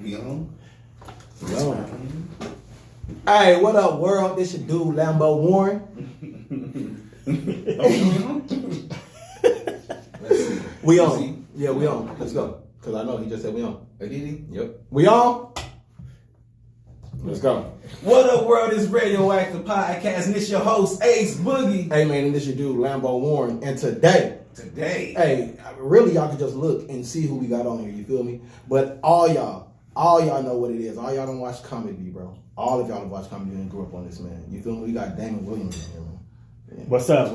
We on? Hey, what up, world? This your dude, Lambo Warren. We on. Yeah, we on. Let's go. Because I know he just said we on. Did he? Yep. We on? Let's go. What up, world? It's Radioactive Podcast, and it's your host, Ace Boogie. Hey, man, and this your dude, Lambo Warren. And today, hey, really, y'all can just look and see who we got on here. You feel me? But all y'all know what it is. All y'all don't watch comedy, bro. All of y'all don't watch comedy and grew up on this, man. You feel me? We got Damon Williams in here, man. Yeah. What's up?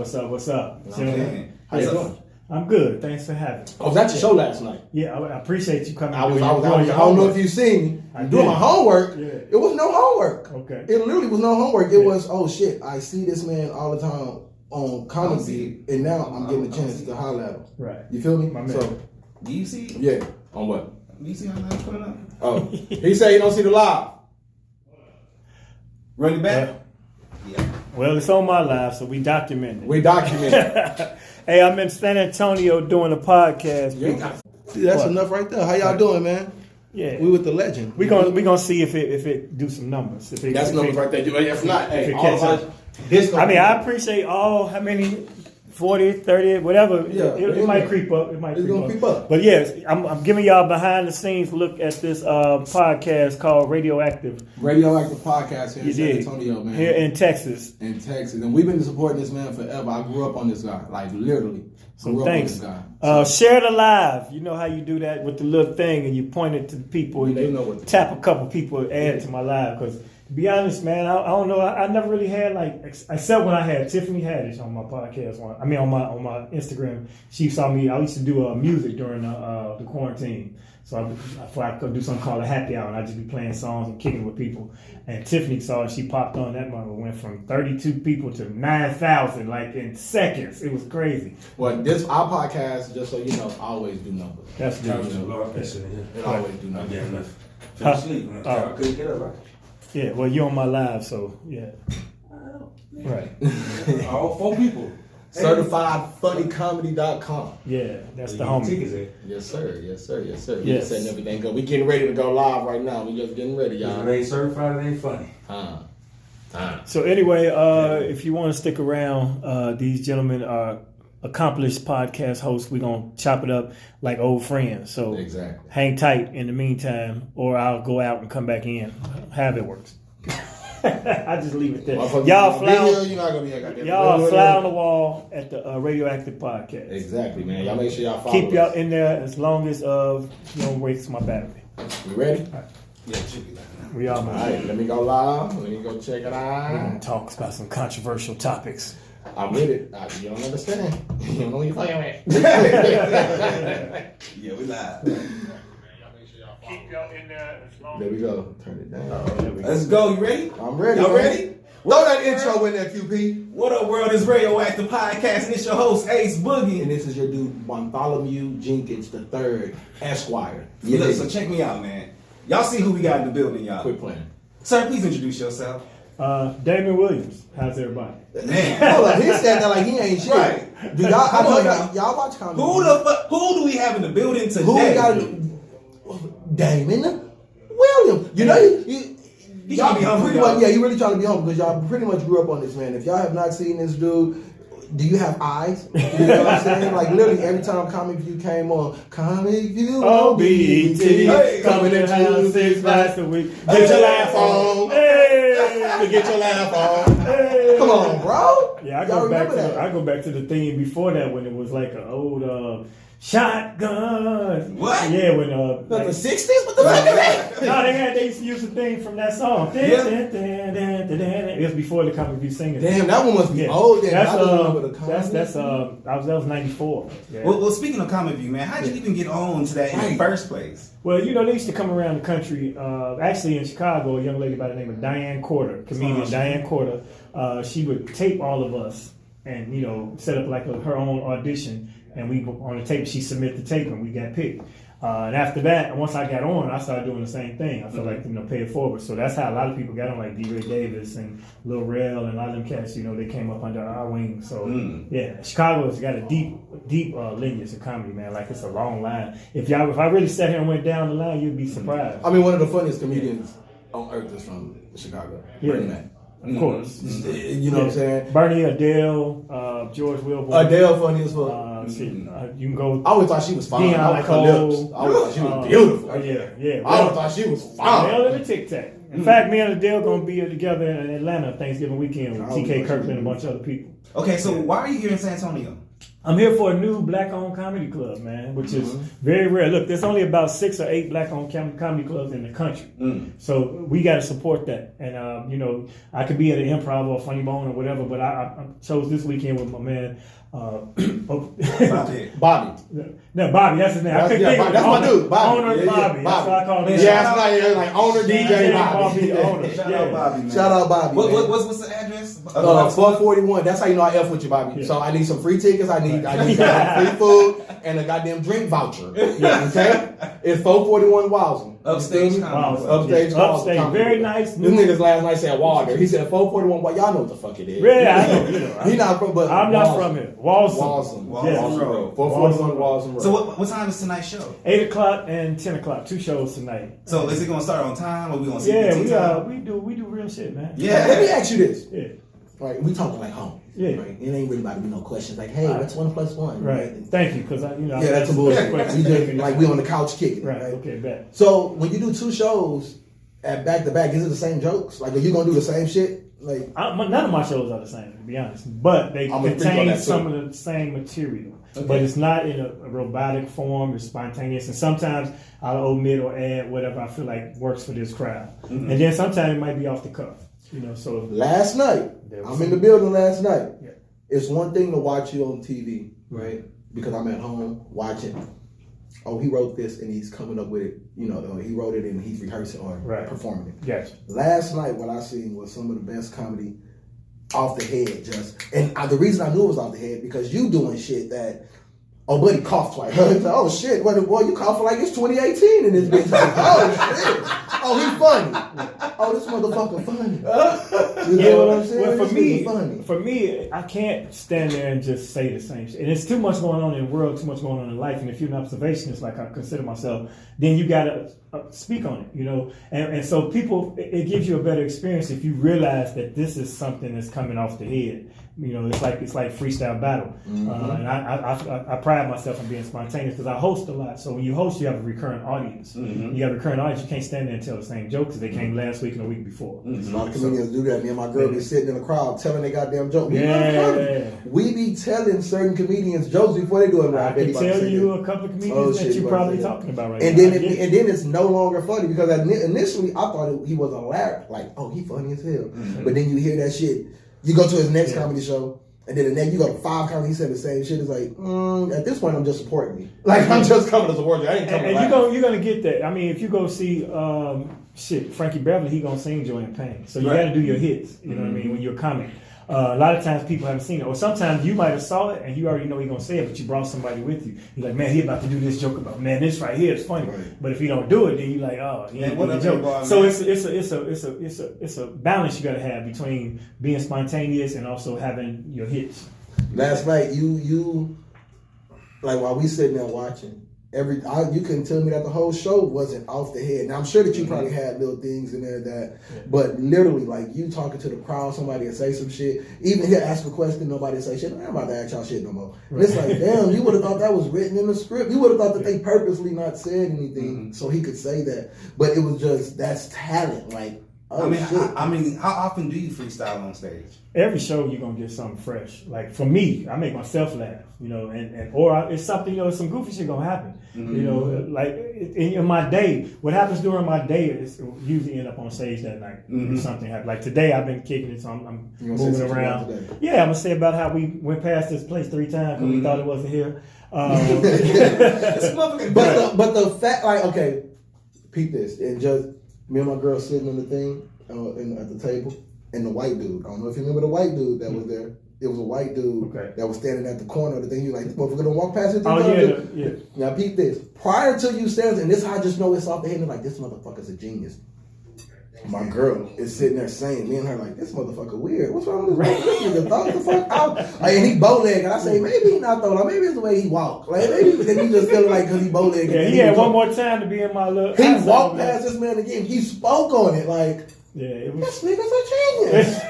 Okay. How you doing? I'm good. Thanks for having me. I was at your show last night. Yeah, I appreciate you coming. I don't know if you've seen me. I'm doing my homework. Yeah. It was no homework. Okay. It literally was no homework. It was, oh shit, I see this man all the time on comedy, and now I'm getting a chance to holler at him. Right. You feel me? My man. So, Do you see? yeah. On what? Do you see how that's coming up? Oh, he said he don't see the live. Run it back? Yeah. Well, it's on my live, so we document it. Hey, I'm in San Antonio doing a podcast. Yeah. See, that's enough right there. How y'all doing, man? Yeah. We with the legend. We gonna see if it do some numbers. That's numbers right there. If not, hey, I appreciate how many 40, 30, whatever. Yeah, it might creep up. It's gonna creep up. But yes, I'm giving y'all behind the scenes look at this podcast called Radioactive Podcast here in San Antonio, man. Here in Texas. And we've been supporting this man forever. I grew up on this guy, like literally. So thanks. Share the live. You know how you do that with the little thing, and you point it to people. And they know what. Tap a couple people, add to my live. Because to be honest, man, I don't know. I never really had except when I had Tiffany Haddish on my podcast. On my Instagram. She saw me. I used to do music during the quarantine. So I could do something called a happy hour, and I'd just be playing songs and kicking with people. And Tiffany saw it. She popped on that mother. Went from 32 people to 9,000 like in seconds. It was crazy. Well, our podcast, just so you know, always do numbers. That's good. It always do numbers. I couldn't get up, right? Yeah, well, you're on my live, so yeah. Right. All 4 people. CertifiedFunnyComedy.com. Yeah, that's the homie. Yes, sir. We setting everything up. We getting ready to go live right now. We just getting ready, y'all. If it ain't certified, it ain't funny. So anyway, if you want to stick around, these gentlemen are accomplished podcast hosts. We're going to chop it up like old friends. So exactly. Hang tight in the meantime, or I'll go out and come back in. However it works. I just leave it there. Y'all fly on the wall at the Radioactive Podcast. Exactly, man. Y'all make sure y'all follow Keep y'all in there as long as you don't waste my battery. You ready? Right. Yeah, check it out. We are. All right, let me go live. Let me go check it out. We're going to talk about some controversial topics. I'm with it. You don't understand. You don't know what you're playing with. Yeah, we live. Keep y'all in there as long There we go. Turn it down. Let's go. You ready? I'm ready. Y'all ready? Throw that intro in there, QP. What up, world? It's Radioactive Podcast, and it's your host, Ace Boogie. And this is your dude, Bartholomew Jenkins III, Esquire. Look, so check me out, man. Y'all see who we got in the building, y'all. Quit playing. Sir, please introduce yourself. Damon Williams. How's everybody? Man. Hold up, he said that like he ain't shit. Right. Do y'all watch comedy? Who do we have in the building today? Who we got? Damon Williams. You know, y'all be humble. He really trying to be humble because y'all pretty much grew up on this man. If y'all have not seen this dude, do you have eyes? You know what I'm saying? Like literally every time Comic View came on, Comic View on BET, coming in house 6 nights a week. Get your laugh on. Hey, get your laugh on. Hey. Come on, bro. Yeah, I go back to the theme before that when it was like an old shotgun. What? Yeah, when the 60s? What the fuck is that? No, they used to use the thing from that song. It was before the Comic View singing. Damn, that one must be old. Then. That was 94. Yeah. Well, speaking of Comic View, man, how'd you even get on to that in the first place? Well, they used to come around the country. Actually, in Chicago, a young lady by the name of Diane Corder, comedian Diane Corder, she would tape all of us and set up like her own audition. And we on the tape, she submitted the tape, and we got picked. And after that, once I got on, I started doing the same thing. I feel like, pay it forward. So that's how a lot of people got on, like D. Ray Davis and Lil Rel and a lot of them cats, they came up under our wing. So, yeah, Chicago's got a deep lineage of comedy, man. Like, it's a long line. If I really sat here and went down the line, you'd be surprised. I mean, one of the funniest comedians on earth is from Chicago. Yeah. Bernie Mac. Of course. You know what I'm saying? Bernie, Adele, George Wilborn. Adele funny as fuck. You can go. I always thought she was fine. I like her lips. I always thought she was beautiful. Yeah. I always thought she was fine. Adele and the Tic Tac. In fact, me and Adele gonna be together in Atlanta Thanksgiving weekend with TK Kirkland and a bunch of other people. Okay, so why are you here in San Antonio? I'm here for a new black-owned comedy club, man, which is very rare. Look, there's only about 6 or 8 black-owned comedy clubs in the country. So we got to support that. And, I could be at an Improv or Funny Bone or whatever, but I chose this weekend with my man, Bobby. No, Bobby, that's his name. I couldn't think of it. That's my dude, Bobby. Owner Bobby. That's what I call him. Yeah, it's like owner DJ Bobby. Owner. Shout out Bobby, man. Shout out Bobby. What's the address? 441. That's how you know I F with you, Bobby. Yeah. So I need some free tickets. I need some free food and a goddamn drink voucher. Okay? It's 441 Wowson. Upstage Upstage. Very nice. Them niggas last night said Water. He said 441. Well, y'all know what the fuck it is. Yeah, I know. He not from, but I'm not from here. Walsall Road. 441 Walsall Road. So what time is tonight's show? 8 o'clock and 10 o'clock. 2 shows tonight. So is it gonna start on time or we gonna see? Yeah, we do real shit, man. Yeah. Let me ask you this. Yeah. Right, we talking like home. Yeah. Right? It ain't really about to be no questions like, hey, what's 1 + 1? Right. Thank you, because Yeah, that's a bullshit. We just like we on the couch kicking. Right. Right. Okay, bet. So when you do 2 shows at back to back, is it the same jokes? Like, are you gonna do the same shit? Like, None of my shows are the same, to be honest, but they contain some of the same material. Okay. But it's not in a robotic form. It's spontaneous, and sometimes I'll omit or add whatever I feel like works for this crowd, and then sometimes it might be off the cuff. So last night, I'm in the building last night. Yeah. It's one thing to watch you on TV, right? Because I'm at home watching. Oh, he wrote this and he's coming up with it. He wrote it and he's rehearsing or performing it. Gotcha. Last night, what I seen was some of the best comedy off the head, and the reason I knew it was off the head because you doing shit that. Oh, buddy coughed twice. Oh shit! Boy, you coughed like it's 2018 in this bitch. Oh shit! Oh, he funny. Oh, this motherfucker funny. You know what I'm saying? Well, for me, I can't stand there and just say the same shit. And there's too much going on in the world, too much going on in life. And if you're an observationist, like I consider myself, then you gotta speak on it. And so people, it gives you a better experience if you realize that this is something that's coming off the head. It's like freestyle battle, and I pride myself on being spontaneous because I host a lot. So when you host, you have a recurrent audience. You have a recurrent audience. You can't stand there and tell the same jokes because they came last week and the week before. A lot of comedians do that. Me and my girl be sitting in the crowd telling their goddamn joke. We be telling certain comedians jokes before they do it. I can tell you a couple of comedians that you're probably talking about right now. And then it's no longer funny because initially I thought he was hilarious. Like, oh, he funny as hell. But then you hear that shit. You go to his next comedy show, and then the next you go to 5 comedy. He said the same shit. It's like, at this point, I'm just supporting you. Like I'm just coming to support you. I ain't coming. And you're gonna get that. I mean, if you go see Frankie Beverly, he gonna sing Joy and Pain. So you got to do your hits. You know what I mean when you're a comic. A lot of times people haven't seen it, or sometimes you might have saw it and you already know he's gonna say it, but you brought somebody with you. You're like, man, he about to do this joke about, man, this right here is funny. Right. But if you don't do it, then you're like, oh, he ain't doing the joke. So it's a balance you gotta have between being spontaneous and also having your hits. Last night, you like while we sitting there watching. You couldn't tell me that the whole show wasn't off the head. Now I'm sure that you probably had little things in there but literally like you talking to the crowd, somebody will say some shit. Even he'll ask a question, nobody will say shit. I'm about to ask y'all shit no more. And it's like, damn, you would have thought that was written in the script. You would have thought that they purposely not said anything so he could say that. But it was just that's talent. Like, oh, I mean, how often do you freestyle on stage? Every show you're gonna get something fresh. Like for me, I make myself laugh, it's something, some goofy shit gonna happen. Like in my day, what happens during my day is usually end up on stage that night. If something happens. Like today, I've been kicking it, so I'm moving around. Yeah, I'm gonna say about how we went past this place 3 times because we thought it wasn't here. But the fact, like, okay, peep this, and just me and my girl sitting on the thing at the table. And the white dude, I don't know if you remember the white dude that was there. It was a white dude that was standing at the corner of the thing. He was like, this motherfucker gonna walk past it. Yeah. Now peep this. Prior to you standing, and this is how I just know it's off the head, and like, this motherfucker's a genius. My girl is sitting there saying, me and her like, this motherfucker weird. What's wrong with this motherfucker? This nigga throw the fuck out. Like, and he bow-legged. And I say, maybe he not throwing out. Maybe it's the way he walk. Like, maybe then he just feeling like because he bow-legged. Yeah, he had one more time to be in my little... He walked past this man again. He spoke on it like... Yeah, it was. This nigga's a genius.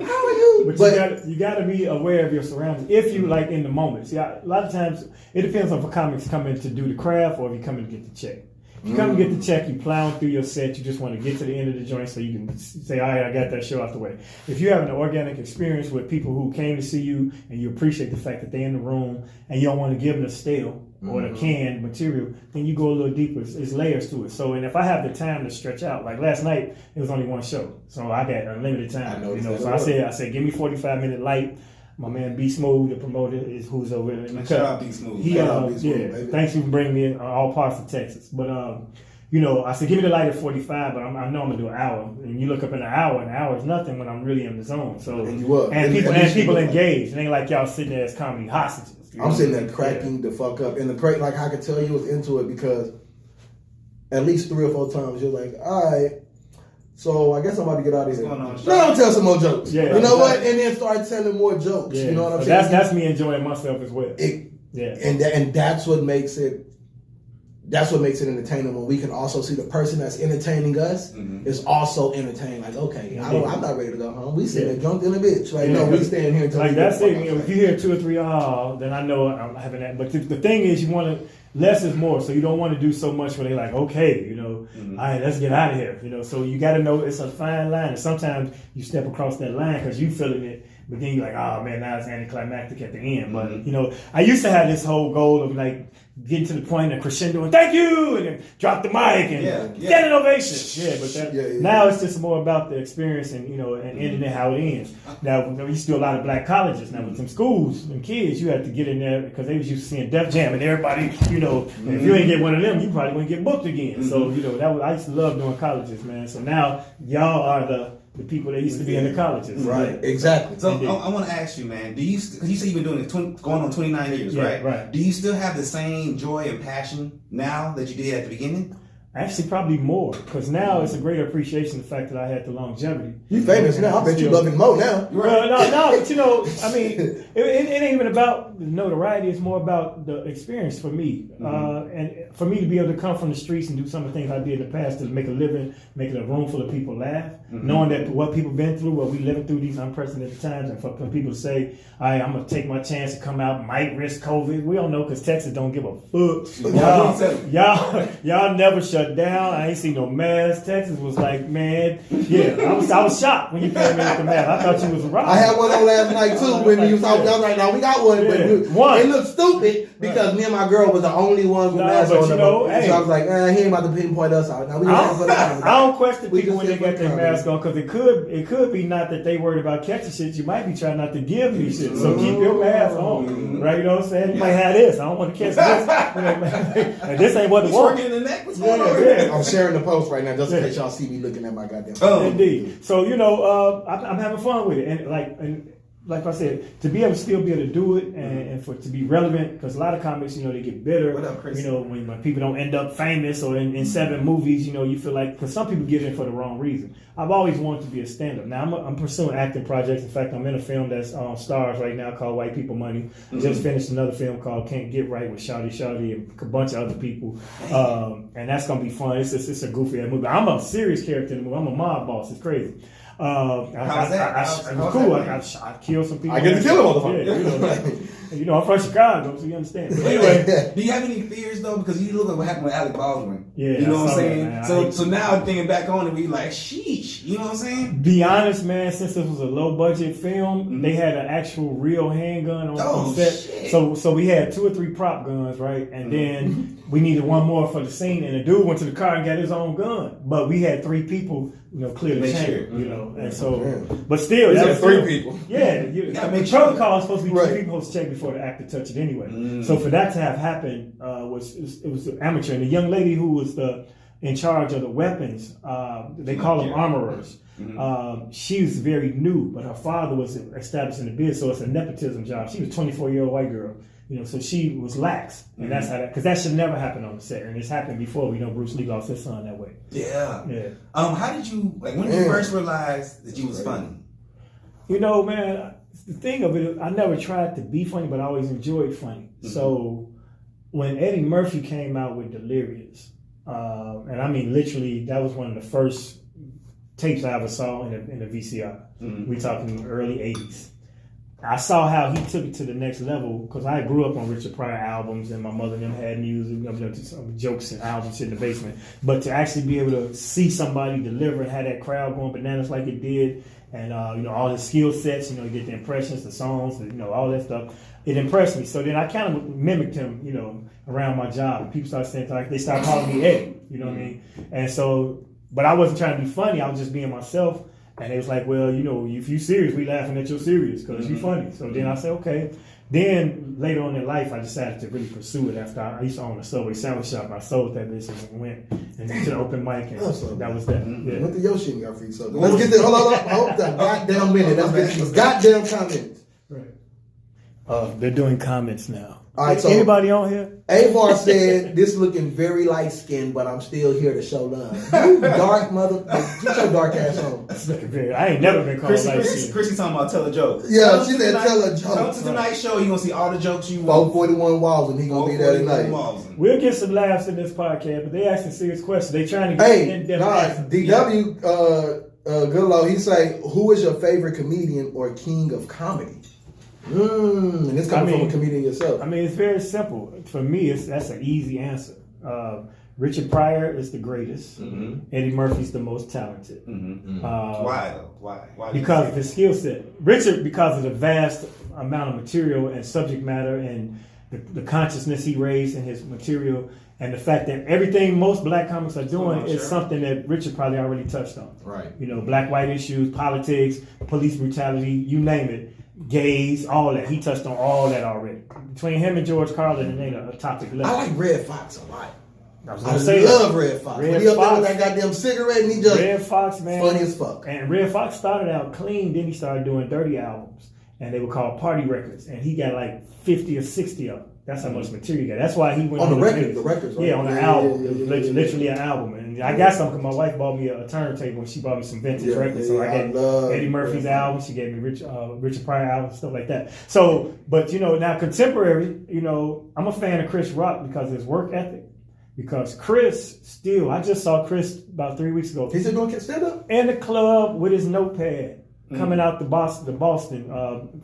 How are you? But you got to be aware of your surroundings if you like in the moment. See, a lot of times it depends on if a comic's coming to do the craft or if you coming to get the check. If you come and get the check, you plowing through your set. You just want to get to the end of the joint so you can say, all right, I got that show out the way. If you're having an organic experience with people who came to see you and you appreciate the fact that they're in the room and you don't want to give them the stale or the canned material, then you go a little deeper. It's layers to it. So, and if I have the time to stretch out, like last night, it was only one show. So I got unlimited time. So I said, give me 45-minute light. My man B Smooth, the promoter, is who's over there. Shout out B Smooth. Thanks for bringing me in all parts of Texas. But I said give me the light at 45, but I know I'm gonna do an hour. And you look up in an hour is nothing when I'm really in the zone. So and people engaged. It ain't like y'all sitting there as comedy hostages. I'm sitting there cracking the fuck up, and the crack like I could tell you was into it because at least 3 or 4 times you're like, all right. So I guess I'm about to get out of here. No, tell some more jokes. Yeah, you know what? And then start telling more jokes. Yeah. You know what I'm saying? That's me enjoying myself as well. And that's what makes it. That's what makes it entertaining when we can also see the person that's entertaining us is also entertained. Like, okay, I'm not ready to go home. We sitting there drunk in a bitch. Like, no, we staying here until like that's it. If you hear 2 or 3, then I know I'm having that. But the thing is, you want to. Less is more, so you don't want to do so much where they're like, okay, all right, let's get out of here, So you got to know it's a fine line, and sometimes you step across that line because you feeling it, but then you're like, oh man, now it's anticlimactic at the end. But I used to have this whole goal of like getting to the point of crescendo and thank you, and then drop the mic and standing ovation. Now it's just more about the experience and and ending it how it ends. Now we used to do a lot of black colleges. Now with some schools and kids, you have to get in there because they was used to seeing Def Jam and everybody, and if you ain't get one of them, you probably wouldn't get booked again. So I used to love doing colleges, man. So now y'all are the people that used to be in the colleges. Right, exactly. So I want to ask you, man, because you say you've been doing it going on 29 years, right? Right. Do you still have the same joy and passion now that you did at the beginning? Actually, probably more, because now it's a greater appreciation of the fact that I had the longevity. You famous now. I bet you love it more now. Well, no, but I mean, it ain't even about the notoriety. It's more about the experience for me. And for me to be able to come from the streets and do some of the things I did in the past to make a living, making a room full of people laugh, knowing that what people been through, what we living through these unprecedented times, and for people to say, all right, I'm going to take my chance to come out, might risk COVID. We don't know because Texas don't give a fuck. Y'all never shut down. I ain't seen no mask. Texas was like, man, I was shocked when you came in with the mask. I thought you was wrong. I had one on last night too when you was out there. Right now we got one, but it looked stupid because me and my girl was the only ones with masks on. So I was like, he ain't about to pinpoint us out. Now we I don't question people when they get their mask on because it could be not that they worried about catching shit. You might be trying not to give me shit. So keep your mask on, right? You know what I'm saying? You might have this. I don't want to catch this. And this ain't what the working in the neck. What's going on? I'm sharing the post right now just in case y'all see me looking at my goddamn phone. Indeed. So I'm having fun with it, and like I said, to be able to still be able to do it and for it to be relevant, because a lot of comics, they get bitter. What up, Chris? When people don't end up famous or in 7 movies, you feel like, because some people get in for the wrong reason. I've always wanted to be a stand-up. Now I'm pursuing acting projects. In fact, I'm in a film that's on Stars right now called White People Money. Just finished another film called Can't Get Right with Shawty and a bunch of other people, and that's gonna be fun. It's a goofy movie. I'm a serious character in the movie. I'm a mob boss. It's crazy. How's that? It was cool. I killed some people. I get to kill a motherfucker. I'm from Chicago, so you understand. But anyway, do you have any fears though? Because you look at what happened with Alec Baldwin. Yeah, you know what I'm saying. So now thinking back on it, we like, sheesh. You know what I'm saying? Be honest, man. Since this was a low budget film, they had an actual real handgun on set. Shit. So we had 2 or 3 prop guns, right? And then we needed one more for the scene, and the dude went to the car and got his own gun. But we had 3 people, clear the chamber, and so, but still, that was 3 people. Yeah, the protocol is supposed to be 2 people to check before the actor touch it anyway. So for that to have happened, it was amateur. And the young lady who was the in charge of the weapons. They call them armorers. She was very new, but her father was establishing the business, so it's a nepotism job. She was a 24-year-old white girl, so she was lax, and that's how because that should never happen on the set, and it's happened before. We know Bruce Lee lost his son that way. Yeah. How did you when you first realized that you was funny? Man, the thing of it, I never tried to be funny, but I always enjoyed funny. So when Eddie Murphy came out with Delirious, and I mean literally, that was one of the first tapes I ever saw in the VCR. We talking early 80s. I saw how he took it to the next level because I grew up on Richard Pryor albums and my mother and them had music, some jokes and albums in the basement. But to actually be able to see somebody deliver and have that crowd going bananas like it did, and all his skill sets, you get the impressions, the songs, all that stuff. It impressed me. So then I kind of mimicked him, around my job. And people started saying, they started calling me Eddie. You know what I mean? And so. But I wasn't trying to be funny. I was just being myself. And it was like, well, if you serious, we laughing at your serious because you funny. So then I said, okay. Then later on in life, I decided to really pursue it after I used to own a Subway sandwich shop. And I sold that business and went and to the open mic. And that was that. Yeah. What the Yoshi and got free Subway? Let's get this. Hold on. That goddamn minute. Let's get these goddamn comments. Right. They're doing comments now. All right, so anybody on here? Avar said, "This looking very light skinned, but I'm still here to show love." You dark mother, get your dark ass on. I ain't never been called light skinned. Chrissy talking about tell a joke. Yeah, she said tell a joke. Come to tonight's show, you gonna see all the jokes you want. 441 walls, and he gonna be there tonight. We'll get some laughs in this podcast, but they asking serious questions. They trying to get in-depth. DW Goodlow, he say, "Who is your favorite comedian or king of comedy?" And it's coming from a comedian yourself. I mean, it's very simple. For me, that's an easy answer. Richard Pryor is the greatest. Eddie Murphy's the most talented. Why though? Why? Because of his skill set. Richard, because of the vast amount of material and subject matter and the consciousness he raised in his material, and the fact that everything most black comics are doing is something that Richard probably already touched on. Right. Black-white issues, politics, police brutality, you name it. Gays, all that. He touched on all that already. Between him and George Carlin, it ain't a topic left. I like Red Fox a lot. I love Red Fox. When he up there with that goddamn cigarette and he just Red Fox, man, funny as fuck. And Red Fox started out clean, then he started doing dirty albums, and they were called party records, and he got like 50 or 60 of them. That's how much material he got. That's why he went on the records, right? Yeah, on the album. It was literally an album. And I got some because my wife bought me a turntable and she bought me some vintage records. So I got Eddie Murphy's album. She gave me Richard Pryor album, stuff like that. So, but now contemporary, I'm a fan of Chris Rock because of his work ethic. Because Chris I just saw Chris about 3 weeks ago. He's doing stand-up? In the club with his notepad. Coming out the Boston,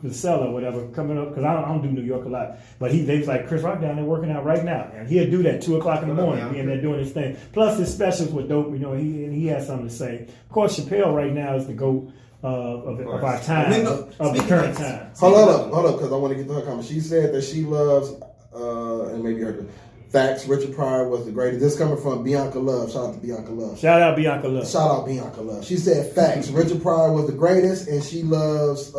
the cellar, whatever, coming up, because I don't do New York a lot. But they was like, Chris Rock down there working out right now. And he'll do that 2 o'clock in the morning, being there doing his thing. Plus his specials were dope, he has something to say. Of course, Chappelle right now is the GOAT of our time, of the current time. Hold up, because I want to get to her comment. She said that she loves, and maybe her facts, Richard Pryor was the greatest. This coming from Bianca Love. Shout out to Bianca Love. Shout out Bianca Love. Shout out Bianca Love. She said facts. Richard Pryor was the greatest, and she loves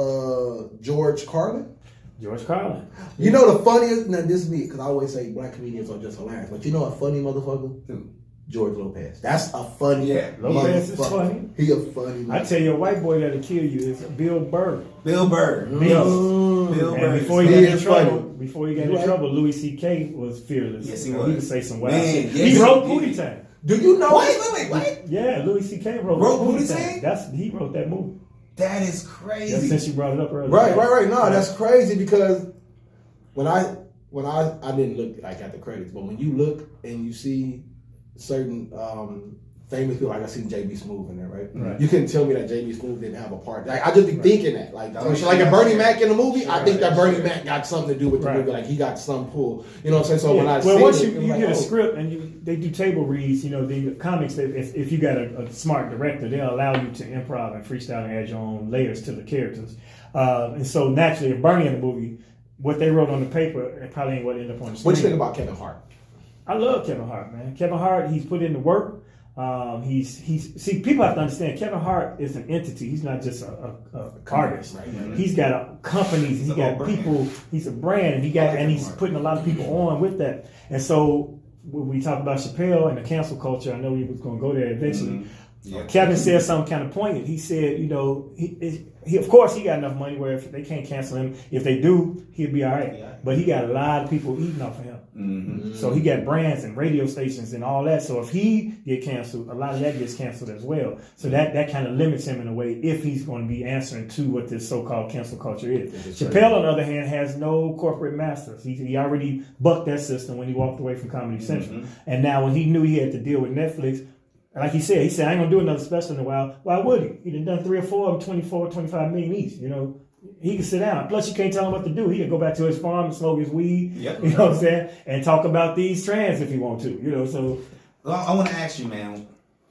George Carlin. George Carlin. You know the funniest? Now this is me, because I always say black comedians are just hilarious. But you know a funny motherfucker? George Lopez. That's a funny Lopez is funny. He a funny I tell you, a white boy that'll kill you is Bill Burr. Bill Burr. Bill Burr. Before he got in trouble, Louis C.K. was fearless. Yes, he was. He would say some wild shit. He wrote Pootie Tang. Do you know? Wait. Yeah, Louis C.K. wrote Pootie Tang? He wrote that movie. That is crazy. That's since you brought it up earlier. Right. No, that's crazy because when I didn't look like at the credits, but when you look and you see certain famous people, like I seen J.B. Smoove in there, right? You couldn't tell me that J.B. Smoove didn't have a part. Like, I just be thinking that, like a Bernie Mac in the movie. I think that Bernie Mac got something to do with the movie. Like he got some pull. You know what I'm saying? So when I once you get a script and they do table reads, the comics. If you got a smart director, they'll allow you to improv and freestyle and add your own layers to the characters. And so naturally, if Bernie in the movie, what they wrote on the paper, it probably ain't what ended up on the screen. What do you think about Kevin Hart? I love Kevin Hart, man. Kevin Hart, he's put in the work. See, people have to understand, Kevin Hart is an entity. He's not just a artist. Right. He's got companies, he's got people, he's a brand, and he's putting a lot of people on with that. And so when we talk about Chappelle and the cancel culture, I know we was going to go there eventually. Mm-hmm. Yeah. Kevin said something kind of poignant. He said, you know, he of course he got enough money where if they can't cancel him, if they do, he'll be all right. Yeah. But he got a lot of people eating off of him. Mm-hmm. So he got brands and radio stations and all that. So if he get canceled, a lot of that gets canceled as well. So that kind of limits him in a way if he's going to be answering to what this so-called cancel culture is. Chappelle, on the other hand, has no corporate masters. He already bucked that system when he walked away from Comedy Central. And now when he knew he had to deal with Netflix, like he said, I ain't going to do another special in a while. Why would he? He'd done 3 or 4 of them, 24, 25 million each, you know. He can sit down. Plus, you can't tell him what to do. He can go back to his farm and smoke his weed, you know what I'm saying, and talk about these trans if he want to, you know. So, well, I want to ask you, man.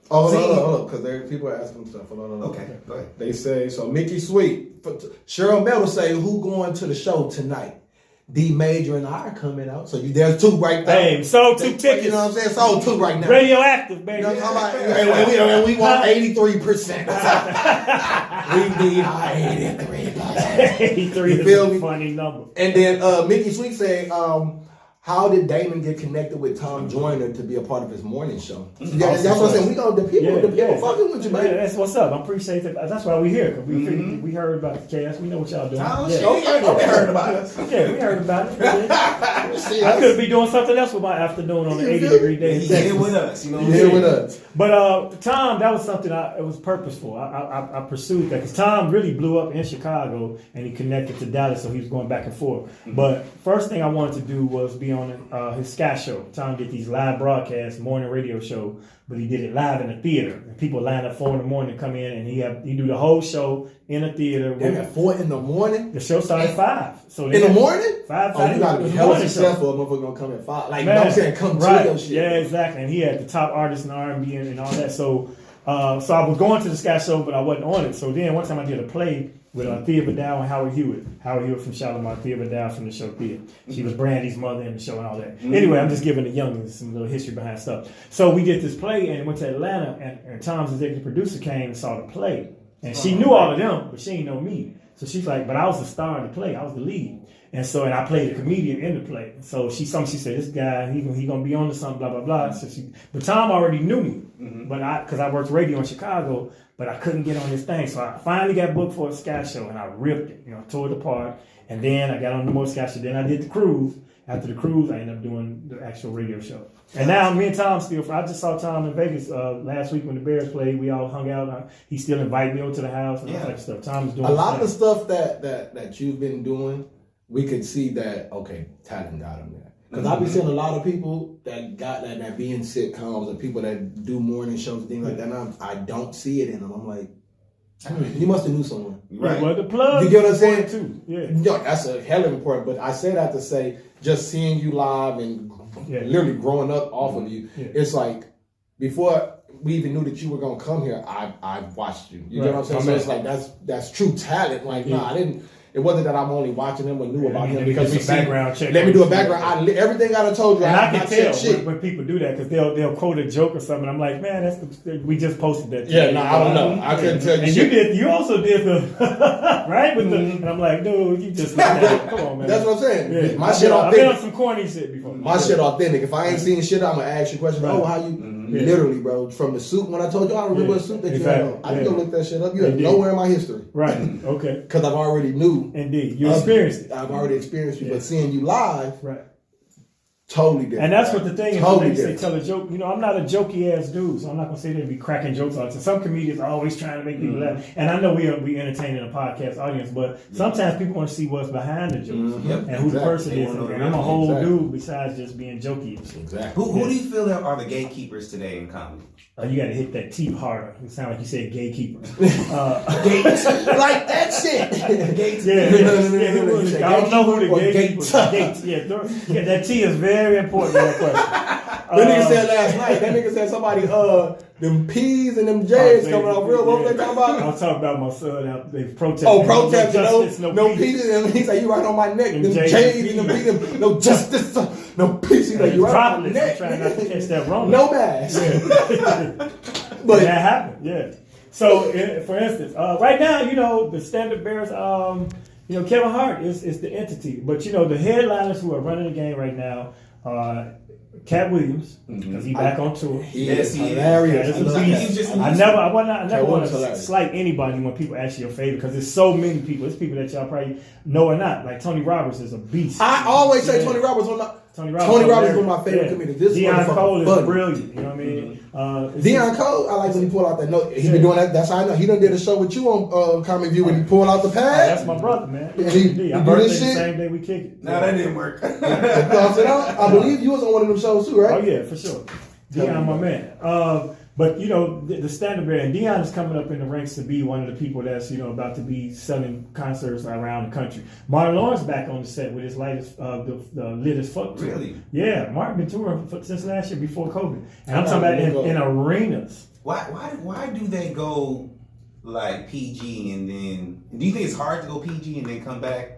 Oh, hold on, because people are asking stuff. Hold on. Okay, go ahead. They say, so Mickey Sweet, Cheryl Meadows say, who going to the show tonight? D Major and I are coming out. So there's 2 right there. Hey, sold 2 tickets. You know what I'm saying? Sold 2 right now. Radioactive, baby. You know what I'm talking about? And we want 83%. We need our 83%. 83 you is feel a me? funny number. And then Mickey Sweet said, how did Damon get connected with Tom Joyner to be a part of his morning show? Yeah, that's what I'm saying. The people fucking with you, man. Yeah, that's what's up. I appreciate that. That's why we here. Cause we heard about the chaos. We know what y'all doing. Oh, we heard about it. Yeah, we heard about it. Yeah. I could be doing something else with my afternoon on the 80-degree day. He's here with us. You know what I'm saying? Here with us. But Tom, that was something. It was purposeful. I pursued that because Tom really blew up in Chicago and he connected to Dallas, so he was going back and forth. Mm-hmm. But first thing I wanted to do was be on his Sky Show. Tom did these live broadcasts, morning radio show, but he did it live in a theater. And people line up 4 a.m. to come in, and he do the whole show in a theater. At 4 a.m? The show started at 5. So in the morning? 5. Oh, you gotta be hella successful. A motherfucker gonna come at 5. Like, man, I'm saying, come to your shit. Yeah, exactly. And he had the top artists in R&B and all that. So I was going to the Sky Show, but I wasn't on it. So then one time I did a play with Thea Vidal and Howard Hewitt. Howard Hewitt from Shalimar, Thea Vidal from the show Thea. She was Brandy's mother in the show and all that. Anyway, I'm just giving the youngins some little history behind stuff. So we did this play and went to Atlanta, and Tom's executive producer came and saw the play. And she knew all of them, but she didn't know me. So she's like, but I was the star in the play. I was the lead. And I played a comedian in the play. So she said, this guy, he gonna be on to something, blah, blah, blah. So but Tom already knew me. But because I worked radio in Chicago, but I couldn't get on this thing. So I finally got booked for a Sky Show and I ripped it, tore it apart. And then I got on the more Sky Show. Then I did the cruise. After the cruise, I ended up doing the actual radio show. And now me and Tom I just saw Tom in Vegas last week when the Bears played. We all hung out. He still invited me over to the house and all that type of stuff. Tom's doing a lot of the stuff that you've been doing. We could see that, okay, talent got him there. Because I've been seeing a lot of people that be in sitcoms and people that do morning shows and things like that. And I don't see it in them. I'm like, you must have knew someone. Right. Well, the plug. You get what I'm saying? Too. Yeah. That's a hell of important. But I say that to say, just seeing you live and literally growing up off of you, it's like, before we even knew that you were going to come here, I watched you. You get what I'm saying? So it's like, that's true talent. Like, I didn't. It wasn't that I'm only watching him or knew about him because we background check. Let me do a background. Everything I done told you. And I can tell when people do that because they'll quote a joke or something. I'm like, man, we just posted that. Yeah, no, I don't know. I couldn't tell you. And shit. You also did the right with the. And I'm like, dude, you just like that. Come on, man. That's what I'm saying. Yeah. My shit authentic. I've been on some corny shit before. My shit authentic. If I ain't seen shit, I'm gonna ask you questions. Oh, how you? Literally, bro. From the suit when I told you I remember a suit that you had on. I didn't go look that shit up. You have nowhere in my history. Right. Okay. Because I've already knew. Indeed, you experienced it. I've already experienced you, but seeing you live, right. Totally different. And that's what the thing is. Totally when they say tell a joke, I'm not a jokey ass dude, so I'm not gonna say they'd be cracking jokes all the time. Some comedians are always trying to make people laugh, and I know we entertaining a podcast audience, but sometimes people want to see what's behind the jokes and who the person is. And I'm a whole dude besides just being jokey. Exactly. Who do you feel that are the gatekeepers today in comedy? You got to hit that T harder. It sounds like you said gatekeeper. Gates. Like that shit. Gates. Yeah. I don't know who the gatekeeper is. Gates. Yeah, that T is very important in that question. That nigga said last night, that nigga said somebody, them P's and them J's coming off real. What was they talking about? I was talking about my son. They protested. Oh, protesting. No P's. And he said, you right on my neck. Them J's and them P's. No justice. No P's. He's like, you right on my neck. I'm trying not to catch that wrong. No mask. But that happened, yeah. So, for instance, right now, the standard bearers, Kevin Hart is the entity. But, the headliners who are running the game right now, Cat Williams, because he back on tour. Yes, he is. hilarious. Yeah, I love he's that. I never want to hilarious. slight anybody when people ask you your favorite, because there's so many people. There's people that y'all probably know or not. Like Tony Roberts is a beast. I always say Tony Roberts on my. Tony Roberts is one of my favorite comedians. This Deion Cole is funny. brilliant. You know what I mean? Deion Cole, I like when he pull out that note. He been doing that. That's how I know. He done did a show with you on Comic View when he pulled out the pad. That's my brother, man. And I do birthday this the shit. same day we kick it. Nah, that didn't work. I believe you was on one of them shows too, right? Oh yeah, for sure. Deion, my man. But you know, the standard bearer, and Deion is coming up in the ranks to be one of the people that's about to be selling concerts around the country. Martin Lawrence back on the set with his latest, the Lit as Fuck tour. Really? Yeah, Martin been touring since last year before COVID, and I'm talking about in arenas. Why do they go like PG and then? Do you think it's hard to go PG and then come back?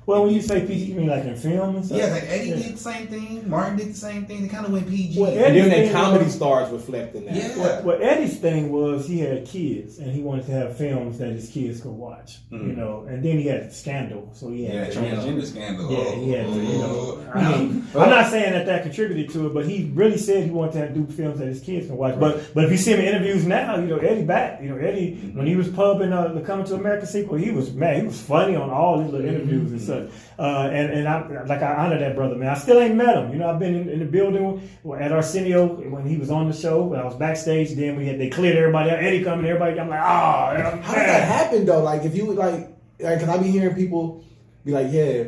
Well, when you say PG, you mean like in film and stuff? Yeah, like Eddie did the same thing. Martin did the same thing. They kind of went PG. Well, And then Eddie's the comedy thing stars reflecting that. Yeah. Well, Eddie's thing was he had kids, and he wanted to have films that his kids could watch. Mm. And then he had Scandal, so he had transgender scandal. Yeah, he had to, I mean, I'm not saying that contributed to it, but he really said he wanted to do films that his kids can watch. But if you see him in interviews now, Eddie back. Eddie, when he was pubbing the Coming to America sequel, he was funny on all his little interviews and such. And I honor that brother, man. I still ain't met him. I've been in the building at Arsenio when he was on the show. When I was backstage, then they cleared everybody out. Eddie coming, everybody. I'm like, How does that happen though? Like if you would because I be hearing people be like, yeah,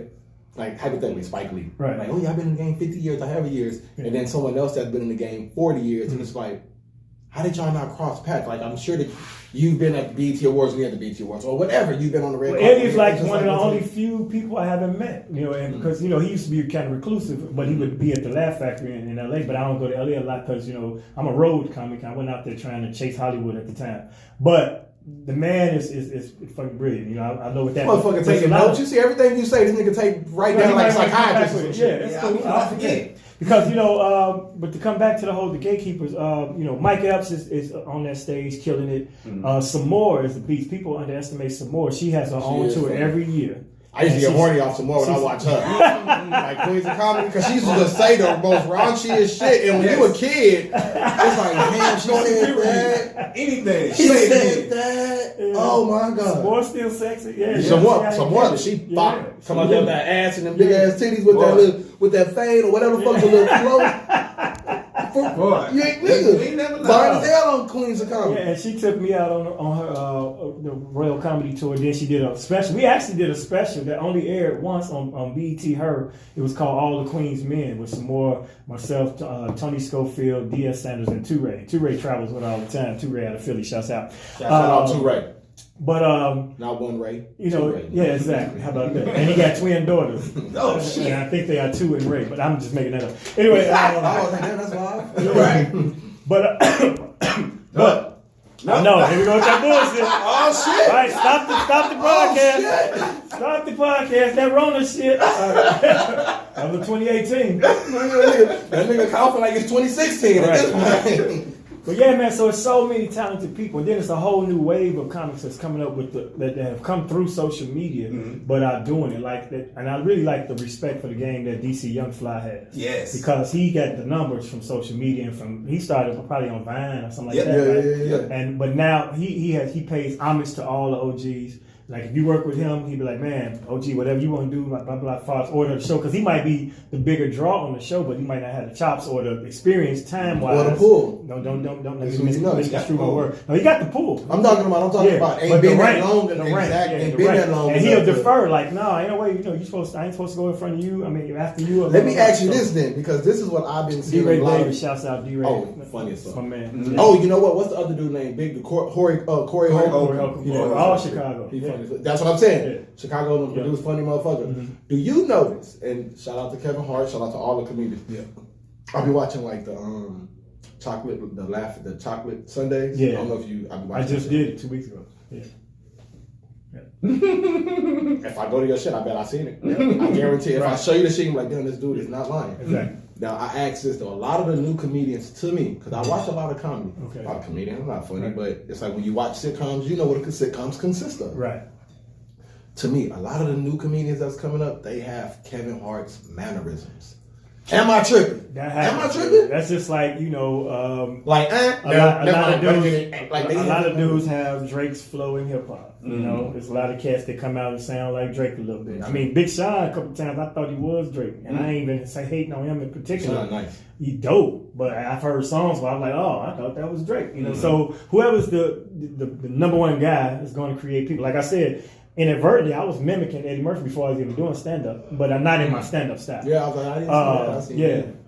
like hypothetically Spike Lee, right? Like, oh yeah, I've been in the game 50 years, I have years, and then someone else that's been in the game 40 years, and it's like, how did y'all not cross paths? Like I'm sure that you've been at the BET Awards and you're at the BET Awards or whatever. You've been on the red carpet. Eddie's like one of the only few people I haven't met, and because he used to be kind of reclusive, but he would be at the Laugh Factory in LA. But I don't go to LA a lot because I'm a road comic. I went out there trying to chase Hollywood at the time, but. The man is fucking brilliant. I know what that. Motherfucker taking notes. You see everything you say, this nigga take right down like psychiatrist. Yeah, that's cool. I forget. Because but to come back to the gatekeepers, Mike Epps is on that stage killing it. Samore is the beast. People underestimate Samore. She has her own tour every year. I used to get horny off Samore when I watch her. Like Queens of Comedy, because she used to just say the most raunchiest shit. And when you a kid, it's like, man, she said that. Anything. She said that. Yeah. Oh my God. Samore still sexy. Yeah. Somewhat. She come out there with that ass and them big ass titties with that fade or whatever the fuck's a little flow. Boy, you ain't nigga. Fine as hell on Queens of Comedy. Yeah, and she took me out on her the Royal Comedy Tour. Then she did a special. We actually did a special that only aired once on BET. It was called All the Queen's Men with Samore, myself, Tony Schofield, D.S. Sanders, and Touré. Touré travels with her all the time. Touré out of Philly. Shouts out. Shout out Touré. But not one Ray. Ray. Yeah, exactly. How about that? And he got twin daughters. Oh shit! And I think they are 2 in Ray, but I'm just making that up. Anyway, that's wild. Right. But no, here we go with that bullshit. Oh shit! All right, stop the podcast. Stop the podcast. That Rona shit. That was 2018. That nigga coughing like it's 2016 at this point. But yeah, man, so it's so many talented people. And then it's a whole new wave of comics that's coming up with that have come through social media, but are doing it like that. And I really like the respect for the game that DC Young Fly has. Yes. Because he got the numbers from social media and he started probably on Vine or something like that. Right? Yeah. And but now he pays homage to all the OGs. Like if you work with him, he'd be like, man, OG, whatever you want to do, blah blah blah, far order the show, because he might be the bigger draw on the show, but he might not have the chops or the experience time wise. Or the pull. No, don't misconstrue my word. No, he got the pull. I'm talking about ain't been that long and ain't been that long. And he'll defer like, no, ain't no way. I ain't supposed to go in front of you. I mean, after you. Let me ask you this then, because this is what I've been seeing. D-Ray Davis, shouts out D-Ray. Oh, funny as fuck. My man. Mm-hmm. Oh, you know what? What's the other dude named? Big Corey Holcomb. All Chicago. He funny. That's what I'm saying. Yeah. Chicago produce funny motherfuckers. Mm-hmm. Do you notice? And shout out to Kevin Hart. Shout out to all the comedians. Yeah. I'll be watching like the chocolate Sundays. Yeah. I don't know if you. I just did it 2 weeks ago. Yeah. If I go to your shit, I bet I seen it. Yeah. I guarantee. If I show you the shit, you're like, damn, this dude is not lying. Exactly. Now I ask this though, a lot of the new comedians to me, because I watch a lot of comedy. Okay. A lot of comedians, I'm not funny, but it's like when you watch sitcoms, you know what sitcoms consist of. Right. To me, a lot of the new comedians that's coming up, they have Kevin Hart's mannerisms. Am I tripping? That Am I happens. tripping? That's just like, you know, A lot of dudes have Drake's flow in hip hop. You know, there's a lot of cats that come out and sound like Drake a little bit. I mean, Big Sean, a couple times I thought he was Drake, and I ain't even say hating on him in particular. Nice. He dope, but I've heard songs where I'm like, oh, I thought that was Drake. You know, so whoever's the number one guy is going to create people. Like I said, inadvertently, I was mimicking Eddie Murphy before I was even doing stand up, but I'm not in my stand up style. Yeah, I was like, I didn't see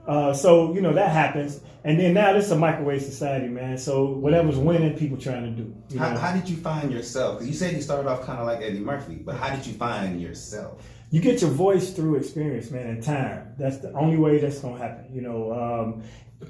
that. So, you know, that happens. And then now this is a microwave society, man. So whatever's winning, people trying to do. How did you find yourself? Because you said you started off kind of like Eddie Murphy, but how did you find yourself? You get your voice through experience, man, and time. That's the only way that's going to happen. You know,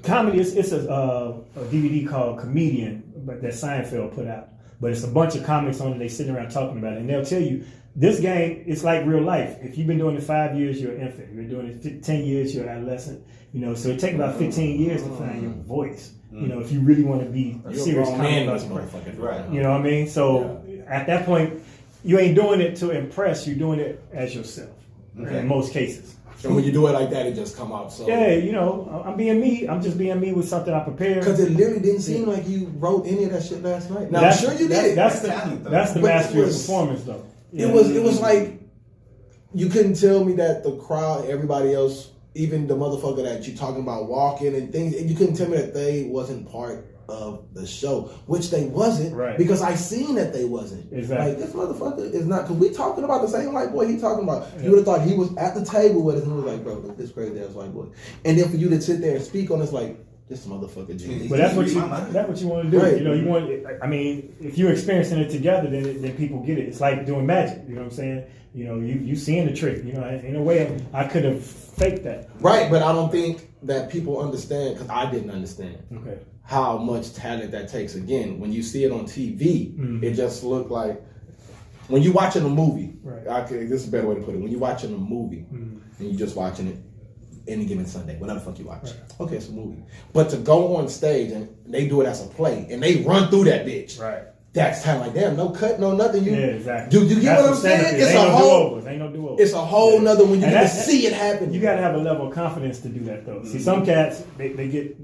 comedy, it's a DVD called Comedian that Seinfeld put out. But it's a bunch of comics on it. They sitting around talking about it. And they'll tell you, this game, it's like real life. If you've been doing it 5 years, you're an infant. You've been doing it 10 years, you're an adolescent. You know, so it takes about 15 years to find your voice. You know, if you really want to be a serious comic about it. Right. You know what I mean? So at that point, you ain't doing it to impress. You're doing it as yourself in most cases. And when you do it like that, it just come out so. Yeah, you know, I'm being me. I'm just being me with something I prepared. Because it literally didn't seem like you wrote any of that shit last night. Now, I'm sure you did. That's the mastery of performance, though. It was like you couldn't tell me that the crowd, everybody else, even the motherfucker that you talking about walking and things, you couldn't tell me that they wasn't part of the show, which they wasn't, right? Because I seen that they wasn't. Exactly. Like, this motherfucker is not, because we talking about the same white boy he talking about. You would have thought he was at the table with us and he was like, bro, look, this crazy ass white boy. And then for you to sit there and speak on this, like, this motherfucker genius. But that's what you want to do. Right. You know, you want. I mean, if you're experiencing it together, then people get it. It's like doing magic. You know what I'm saying? You know, you seeing the trick. You know, in a way, I could have faked that. Right, but I don't think that people understand, because I didn't understand. Okay. How much talent that takes. Again, when you see it on TV, it just looked like when you watching a movie. Right. Okay, this is a better way to put it. When you watching a movie and you just watching it any given Sunday, whatever the fuck you watch. Right. Okay, it's a movie. But to go on stage and they do it as a play and they run through that bitch. Right. That's kind of like, damn, no cut, no nothing. Exactly. Do you get what I'm saying? It's a whole. Ain't no do-overs. It's a whole nother when you get to see it happen. You got to have a level of confidence to do that, though. See, some cats they get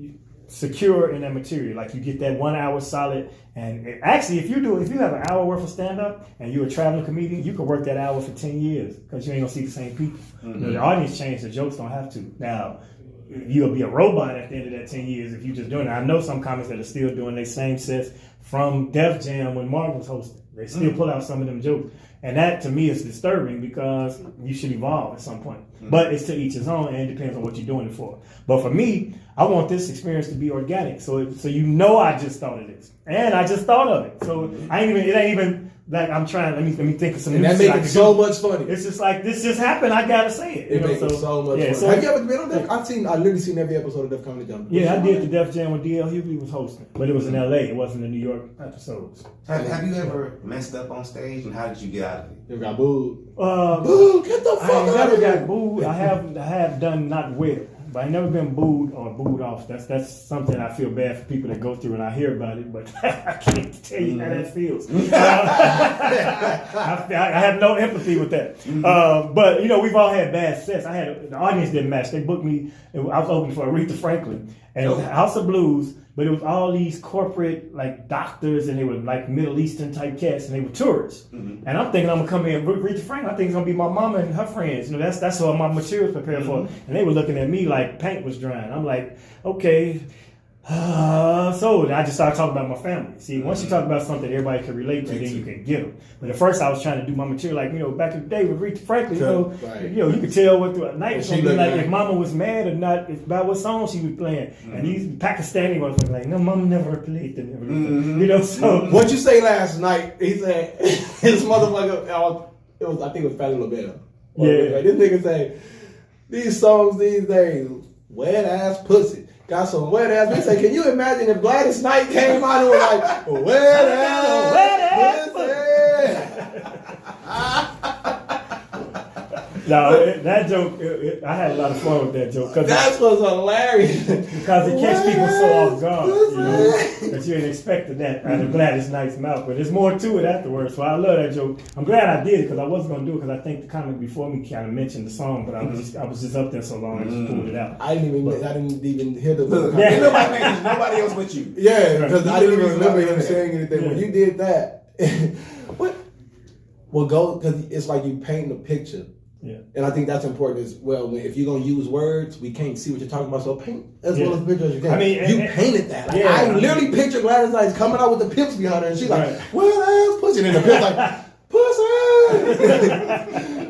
secure in that material. Like you get that 1 hour solid, and actually, if you have an hour worth of stand up and you're a traveling comedian, you can work that hour for 10 years because you ain't gonna see the same people. You know, the audience change, the jokes don't have to. Now, you'll be a robot at the end of that 10 years if you just doing it. I know some comics that are still doing their same sets from Def Jam when Martin was hosting. They still pull out some of them jokes. And that to me is disturbing because you should evolve at some point. But it's to each his own, and it depends on what you're doing it for. But for me, I want this experience to be organic. So you know I just thought of this. And I just thought of it. So it ain't even like I'm trying, let me think of some and new that makes it so much funny. It's just like this just happened, I gotta say it. It makes it so much fun. So, have you ever been on Def? I literally seen every episode of Def Comedy Jam. Yeah, I did the Def Jam when D.L. Hughley was hosting. But it was in LA, it wasn't the New York episodes. Have you ever messed up on stage and how did you get out of it? You got booed. Boo, get the fuck I out never of here. got booed. I have done not well. But I never been booed or booed off. That's something I feel bad for people that go through and I hear about it, but I can't tell you how that feels. I have no empathy with that. But you know, we've all had bad sets. The audience didn't match. They booked me. I was opening for Aretha Franklin, and it was House of Blues. But it was all these corporate like doctors, and they were like Middle Eastern type cats, and they were tourists. And I'm thinking I'm gonna come in and read the Frank. I think it's gonna be my mama and her friends. You know, that's what my materials prepared for. And they were looking at me like paint was drying. I'm like, okay. So I just started talking about my family. See, once you talk about something everybody can relate to, then you can get them. But at first I was trying to do my material like, you know, back in the day with Aretha Franklin, you could tell what the night was going to be like if mama was mad or not, about what song she was playing. And these Pakistani motherfuckers like, no, mama never played them. You know, so. What you say last night, he said, his motherfucker, I think it was Fatty LaBelle. Yeah. This nigga say, these songs these days, wet ass pussy. Got some wet ass. They say, can you imagine if Gladys Knight came out and was like, wet ass pussy? No, that joke, I had a lot of fun with that joke. That was hilarious. Because it catch people so off guard. You know? Because you ain't expected that out of Gladys Knight's mouth. But there's more to it afterwards. So I love that joke. I'm glad I did it because I wasn't going to do it because I think the comic before me kind of mentioned the song, but I was just up there so long I just pulled it out. I didn't even hear the Look, yeah. nobody else but you. Yeah, because I didn't even remember him that. saying anything. Yeah. When you did that, what? Well, go because it's like you paint a picture. Yeah. And I think that's important as well. If you're gonna use words, we can't see what you're talking about. So paint as well as picture as you can. I mean, you painted that. Like, I literally picture Gladys Knight coming out with the pimps behind her, and she's like, "Well, ass pussy," and the pimps like, "Pussy."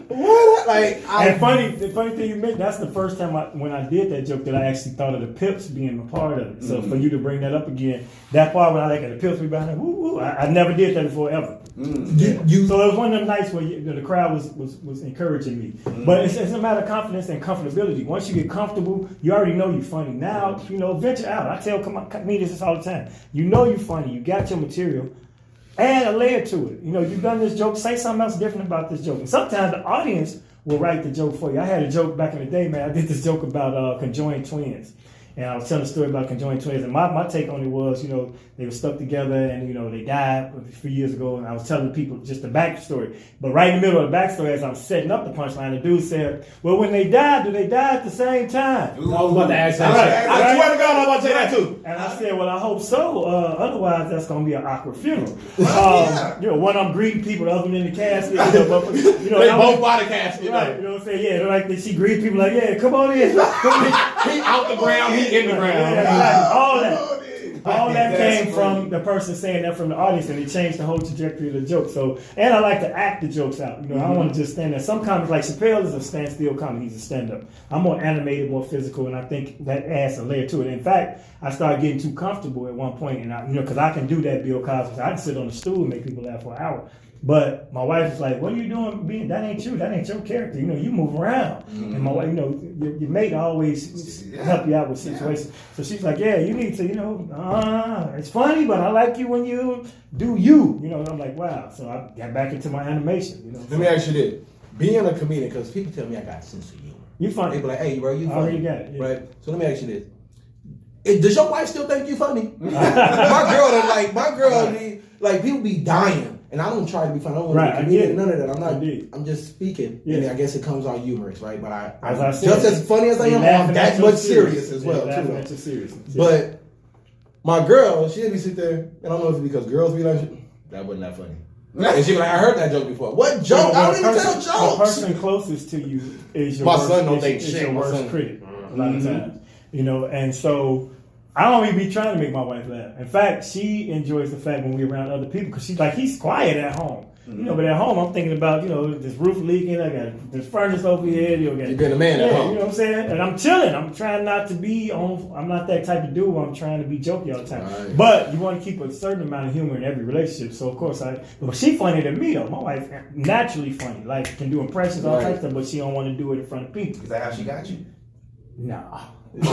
What? Like, the funny thing you mentioned, that's the first time when I did that joke that I actually thought of the Pips being a part of it. So for you to bring that up again, that part when I the Pips be behind, woo woo, I never did that before ever. So it was one of them nights where the crowd was encouraging me. But it's a matter of confidence and comfortability. Once you get comfortable, you already know you're funny. Now, venture out. I tell comedians this all the time. You know you're funny. You got your material. Add a layer to it. You've done this joke. Say something else different about this joke. And sometimes the audience will write the joke for you. I had a joke back in the day, man. I did this joke about conjoined twins. And I was telling a story about conjoined twins. And my take on it was, they were stuck together and, they died a few years ago. And I was telling people just the backstory. But right in the middle of the backstory, as I'm setting up the punchline, the dude said, well, when they died, do they die at the same time? I was about to ask that. I swear to God, I'm about to say that too. And I said, well, I hope so. Otherwise, that's going to be an awkward funeral. One of them greeting people, the other one in the casket. They both body casket. Right, what I'm saying? Yeah, like she greet people like, yeah, come on in. He out the ground, he in the ground. Yeah, all that came from the person saying that from the audience, and it changed the whole trajectory of the joke. So, and I like to act the jokes out. I don't want to just stand there. Some comics, like Chappelle, is a standstill comic. He's a stand-up. I'm more animated, more physical, and I think that adds a layer to it. In fact, I started getting too comfortable at one point, and because I can do that, Bill Cosby. I can sit on the stool and make people laugh for an hour. But my wife is like, what are you doing? That ain't you. That ain't your character. You move around. And my wife, your mate always help you out with situations. So she's like, yeah, you need to, it's funny, but I like you when you do you. And I'm like, wow. So I got back into my animation. Let me ask you this. Being a comedian, because people tell me I got a sense of humor. You funny. They be like, hey, bro, you funny. I already got it. Yeah. Right? So let me ask you this. Does your wife still think you funny? my girl, people be dying. And I don't try to be funny. I don't want to be comedian, none of that. I'm not. I'm just speaking. Yeah. And I guess it comes out humorous, right? But I'm just as funny as I am, I'm that much serious as well, too. But my girl, she'll be sitting there, and I don't know if it's because girls be like, that wasn't that funny. And she be like, I heard that joke before. What joke? I don't even tell jokes. The person closest to you is your worst critic a lot of times. And so I don't even be trying to make my wife laugh. In fact, she enjoys the fact when we're around other people because she's like, he's quiet at home. But at home, I'm thinking about, this roof leaking. I got this furnace over here. You've been a man at home. You know what I'm saying? And I'm chilling. I'm trying not to be I'm not that type of dude where I'm trying to be jokey all the time. Right. But you want to keep a certain amount of humor in every relationship. So, of course, she's funny than me, though. My wife naturally funny. Like, can do impressions, all types of stuff, but she don't want to do it in front of people. Is that how she got you? No. Wait,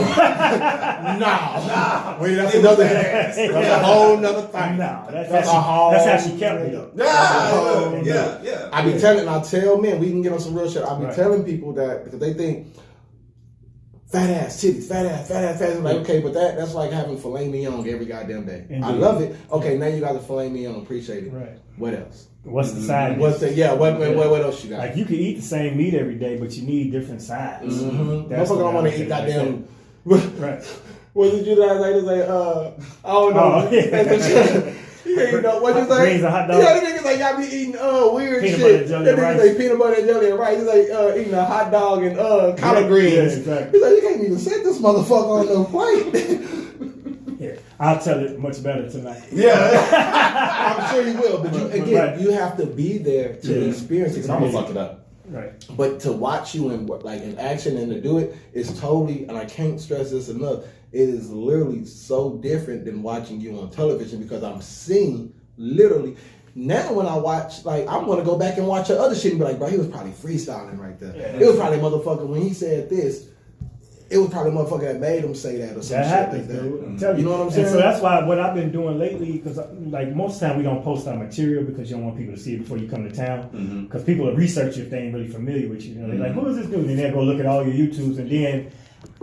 that's another ass. That's a whole nother thing. No, that's how she kept me though. Yeah. I tell men, we can get on some real shit. I be telling people that because they think fat ass titties, fat ass. I'm like, okay, but that's like having filet mignon every goddamn day. Indeed. I love it. Okay, now you got the filet mignon. Appreciate it. Right. What else? What's the side? What else you got? Like you can eat the same meat every day, but you need different sides. Motherfucker don't want to eat goddamn. Right. What did you guys like to say? I don't know. What you say? Greens and hot dogs. Yeah, the niggas like y'all be eating weird peanut shit. Butter, That niggas like peanut butter and jelly and rice. He's like eating a hot dog and collard greens. Yeah, exactly. He's like, you can't even set this motherfucker on no plate. Yeah, I'll tell it much better tonight. Yeah, I'm sure you will. But you have to be there to experience it. I'm gonna fuck it up. Right. But to watch you in action and to do it is totally, and I can't stress this enough, it is literally so different than watching you on television because I'm seeing literally, now when I watch, I'm going to go back and watch your other shit and be like, bro, he was probably freestyling right there. Yeah. It was probably motherfucker, when he said this, it was probably a motherfucker that made him say that or some shit like that. You know what I'm saying? And so that's why what I've been doing lately, because most of the time we don't post our material because you don't want people to see it before you come to town. Because people will research you if they ain't really familiar with you. They're like, who is this dude? And they'll go look at all your YouTubes and then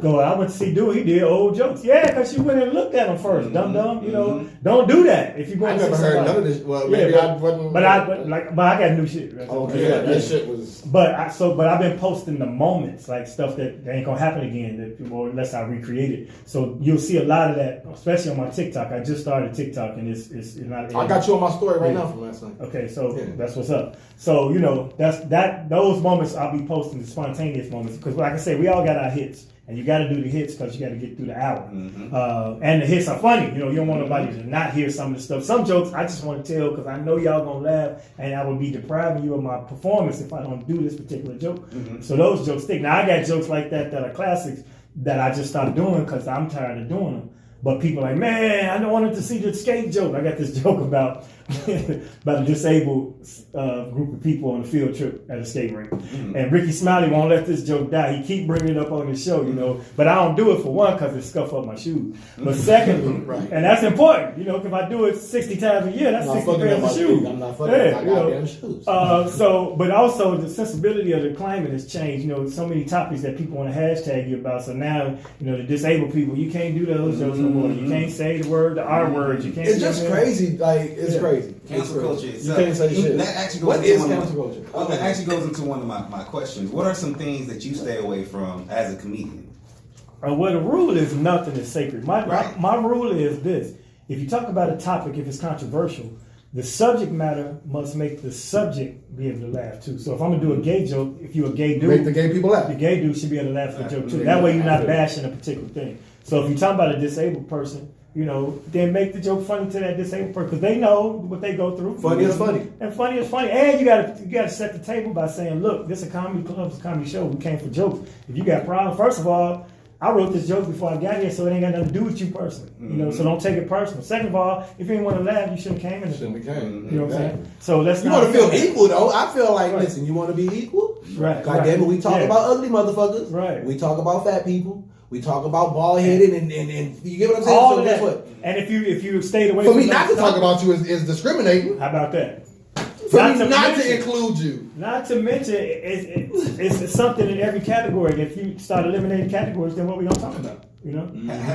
go, I went to see dude, he did old jokes. Yeah, because you went and looked at him first, dumb. You know, don't do that if you go. I never heard none of this. Well, maybe I wasn't. But I got new shit. That shit was. But I've been posting the moments, like stuff that ain't gonna happen again, or unless I recreate it. So you'll see a lot of that, especially on my TikTok. I just started TikTok, and it's not. I got you on my story right now from last night. Okay, so that's what's up. So you know those moments I'll be posting, the spontaneous moments, because like I said, we all got our hits. And you got to do the hits because you got to get through the hour. And the hits are funny. You know, you don't want nobody to not hear some of the stuff. Some jokes I just want to tell because I know y'all going to laugh and I would be depriving you of my performance if I don't do this particular joke. So those jokes stick. Now, I got jokes like that are classics that I just stopped doing because I'm tired of doing them. But people are like, man, I don't want to see the skate joke. I got this joke about a disabled group of people on a field trip at a skate rink. And Ricky Smiley won't let this joke die. He keep bringing it up on his show, you know. But I don't do it for one because it scuff up my shoes. But secondly, and that's important, you know, if I do it 60 times a year, that's 60 pairs of shoes. I'm not fucking my goddamn shoes. But also the sensibility of the climate has changed. You know, so many topics that people want to hashtag you about. So now, you know, the disabled people, you can't do those jokes no more. You can't say the word, the R word. You can't. It's just crazy. Like it's crazy. Cancel culture. You can't say shit. That actually goes What into is one cancel culture? That actually goes into one of my questions. What are some things that you stay away from as a comedian? Well, the rule is nothing is sacred. My rule is this: if you talk about a topic, if it's controversial, the subject matter must make the subject be able to laugh too. So if I'm gonna do a gay joke, if you're a gay dude, make the gay people laugh. The gay dude should be able to laugh at the joke too. That way you're not bashing a particular thing. So if you're talking about a disabled person, you know, then make the joke funny to that disabled person because they know what they go through. Funny is funny. And funny is funny. And you gotta set the table by saying, look, this is a comedy club, it's a comedy show. We came for jokes. If you got problems, first of all, I wrote this joke before I got here, so it ain't got nothing to do with you personally. You know, so don't take it personal. Second of all, if you didn't want to laugh, you shouldn't have came in. Shouldn't have came. You know what I'm saying? So that's you want to feel equal though. I feel like listen, you want to be equal. Right. God damn it, we talk about ugly motherfuckers. Right. We talk about fat people. We talk about bald headed and you get what I'm saying? All so of guess that. what? And if you stayed away for from me not to talk about you is discriminating. How about that? For me not to include you. Not to mention, it's something in every category. If you start eliminating categories, then what we gonna talk about? You know,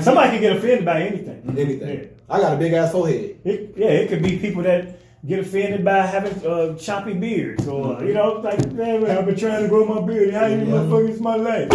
somebody can get offended by anything. Anything. Yeah. I got a big ass forehead. It could be people that get offended by having choppy beards, or you know, like man, I've been trying to grow my beard. How you motherfuckers my life?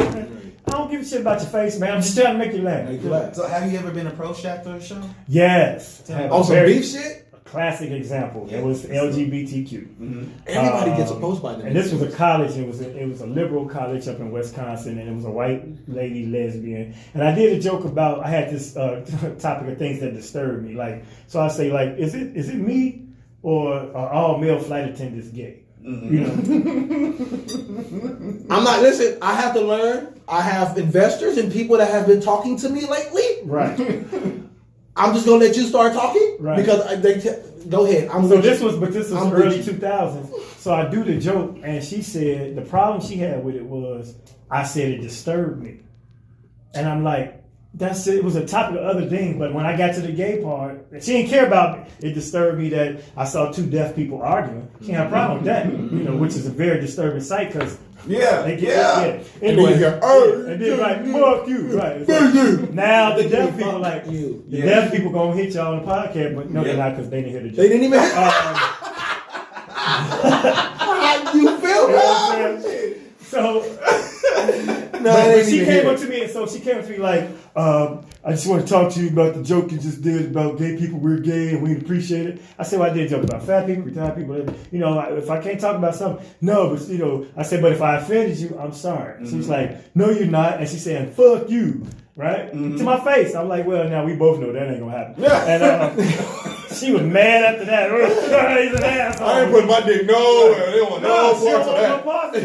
I don't give a shit about your face, man. I'm just trying to make you laugh. So have you ever been approached after a show? Yes. On some beef shit? Classic example. It was LGBTQ. Everybody gets approached by them. And this was a college. It was a liberal college up in Wisconsin, and it was a white lady lesbian. And I did a joke about I had this topic of things that disturbed me. Like, so I say like, is it me or are all male flight attendants gay? You know. I'm not. Listen, I have to learn. I have investors and people that have been talking to me lately. Right. I'm just gonna let you start talking, right? Because go ahead. This was early 2000s. So I do the joke, and she said the problem she had with it was I said it disturbed me, and I'm like, that's it. It was a topic of other things, but when I got to the gay part, she didn't care about it. It disturbed me that I saw two deaf people arguing. She didn't have a problem with that, you know, which is a very disturbing sight because. Yeah. Anyway, and then like fuck you, right? Like, now the deaf people like you. The deaf people gonna hit y'all on the podcast, but no, they're not because they didn't hear the joke. They didn't even. You feel me? So, she came up to me like, I just want to talk to you about the joke you just did about gay people. We're gay and we appreciate it. I said, well, I did a joke about fat people, retired people. You know, if I can't talk about something, no, but you know, I said, but if I offended you, I'm sorry. She was like, no, you're not. And she's saying, fuck you. Right? To my face. I'm like, well, now we both know that ain't gonna happen. And she was mad after that. He's an asshole. I ain't put my dick nowhere. They don't want no parts of that. No parts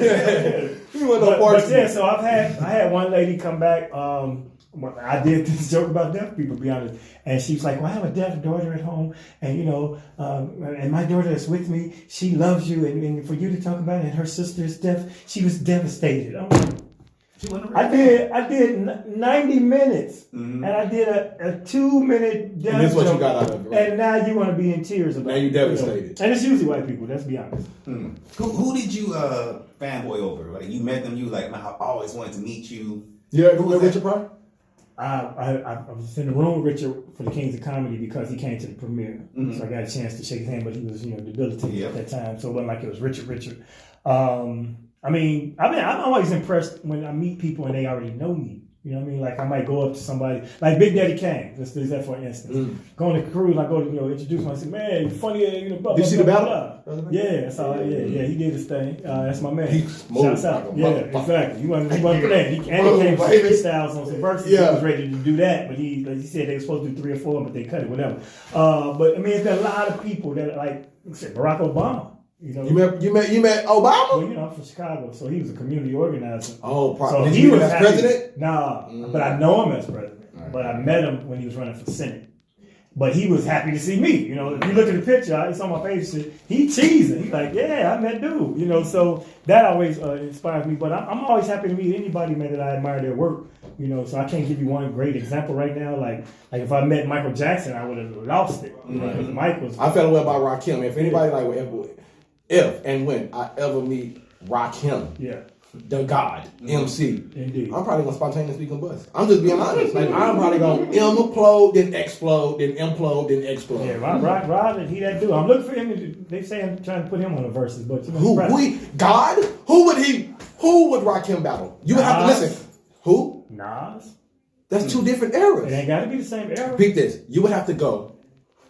of that. Yeah, so I had one lady come back. I did this joke about deaf people, to be honest. And she was like, well, I have a deaf daughter at home. And, you know, and my daughter is with me. She loves you. And for you to talk about it, and her sister is deaf, she was devastated. I'm like, I did 90 minutes, and I did a 2-minute death And this is what joke, you got out of it, right? And now you want to be in tears about it. Now you devastated. And it's usually white people, let's be honest. Who did you fanboy over? Like you met them, you like, man, I always wanted to meet you. Yeah, Who who was was Richard Pryor? I was in the room with Richard for the Kings of Comedy because he came to the premiere, Mm-hmm. so I got a chance to shake his hand. But he was, debilitated Yeah. at that time, so it wasn't like it was Richard. I'm always impressed when I meet people and they already know me. You know what I mean? Like I might go up to somebody, like Big Daddy Kane. Let's use that for instance. Going to cruise, I go to introduce myself. I say, man, you funny, blah, Did you see blah, the blah, battle? blah. Yeah, that's all. Yeah, he did his thing. That's my man. He moved Shouts out. like a Yeah, motherfucker. exactly. He wasn't playing. He came with some freestyles on some verses. Yeah. He was ready to do that, but he said they were supposed to do 3 or 4, but they cut it, whatever. But I mean, there's a lot of people that like Barack Obama. You met Obama? Well, I'm from Chicago, so he was a community organizer. Oh, so did he you meet was him as happy. president? Nah, but I know him as president. Right. But I met him when he was running for Senate. But he was happy to see me. If you look at the picture, it's on my page. He cheesing. He's like, yeah, I met dude. So that always inspires me. But I'm always happy to meet anybody, man, that I admire their work. So I can't give you one great example right now. Like if I met Michael Jackson, I would have lost it. Because Mike was. I felt away about Rakim. If anybody if and when I ever meet Rakim, the God, MC, Indeed. I'm probably gonna spontaneously combust. I'm just being honest. Like I'm probably gonna implode, then explode, then implode, then explode. Yeah, Rod, he that dude. I'm looking for him. They say I'm trying to put him on the verses, but Who would Rakim battle? You would have to listen. Who? Nas. That's two different eras. It ain't got to be the same era. Beat this. You would have to go.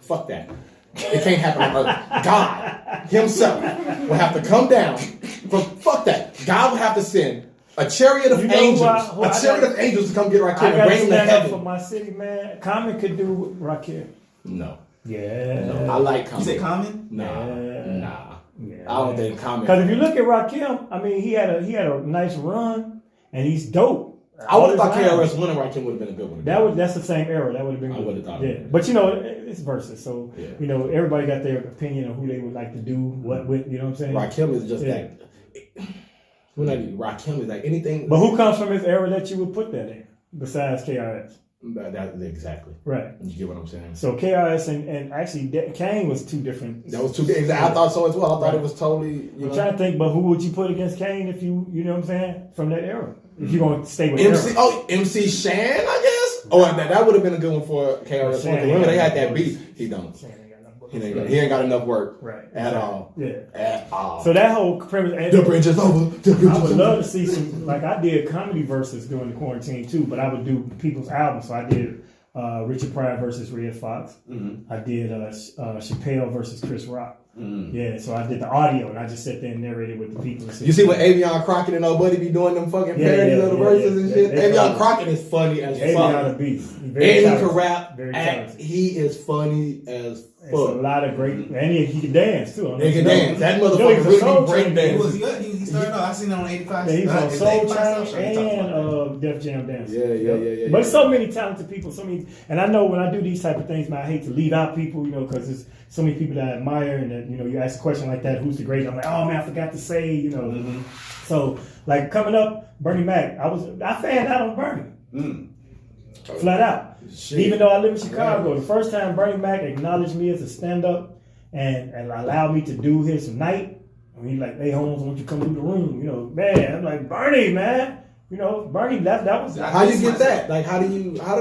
Fuck that. It can't happen on Earth. God himself will have to come down. Fuck that. God would have to send a chariot of angels. A chariot of angels to come get Rakim and bring him to heaven. For my city, man. Common could do Rakim. No. Yeah. No. I like Common. You say Common? Nah. Yeah. I don't think Common. Because if you look at Rakim, I mean, he had a nice run, and he's dope. I would have thought KRS One and Rakim would have been a good one. That's the same era. That would have been good. I would have thought. Yeah, but it's versus. So everybody got their opinion on who they would like to do what with. You know what I'm saying? Rakim is just that. Rakim is like anything. But who comes from his era that you would put that in besides KRS? That exactly. Right. You get what I'm saying? So KRS and actually Kane was two different. That was two different. I thought so as well. I thought it was totally. I'm trying to think, but who would you put against Kane if you know what I'm saying, from that era? If you're going to stay with MC, era. oh, MC Shan, I guess. Oh, that would have been a good one for KRS One. Because they had that beat. He don't. He ain't got enough work. Right. At all. Yeah. At all. So that whole premise. The bridge is over. I would love to see some. Like I did comedy verses during the quarantine too, but I would do people's albums. So I did Richard Pryor versus Red Fox. Mm-hmm. I did Chappelle versus Chris Rock. Mm-hmm. Yeah, so I did the audio and I just sat there and narrated with the people. You see what Avion Crockett and old buddy be doing them fucking parodies of the verses and shit? Avion Crockett is funny as fuck. Avion a beast. And he can rap, act. He is funny as fuck. It's a lot of great, and he can dance too. He can dance. That motherfucker really break dance. He started off. I seen it on 85. Yeah, he's on Soul Train and Def Jam Dance. Yeah. But so many talented people, and I know when I do these type of things, man, I hate to leave out people, because there's so many people that I admire, and that you ask a question like that, who's the greatest? I'm like, oh man, I forgot to say, Mm-hmm. So like coming up, Bernie Mac, I fanned out on Bernie. Flat out. Shit. Even though I live in Chicago, the first time Bernie Mac acknowledged me as a stand-up and allowed me to do his night, and he's like, hey Holmes, why don't you come to the room? Man, I'm like, Bernie, man. Bernie, that was. How you get that? Like, how do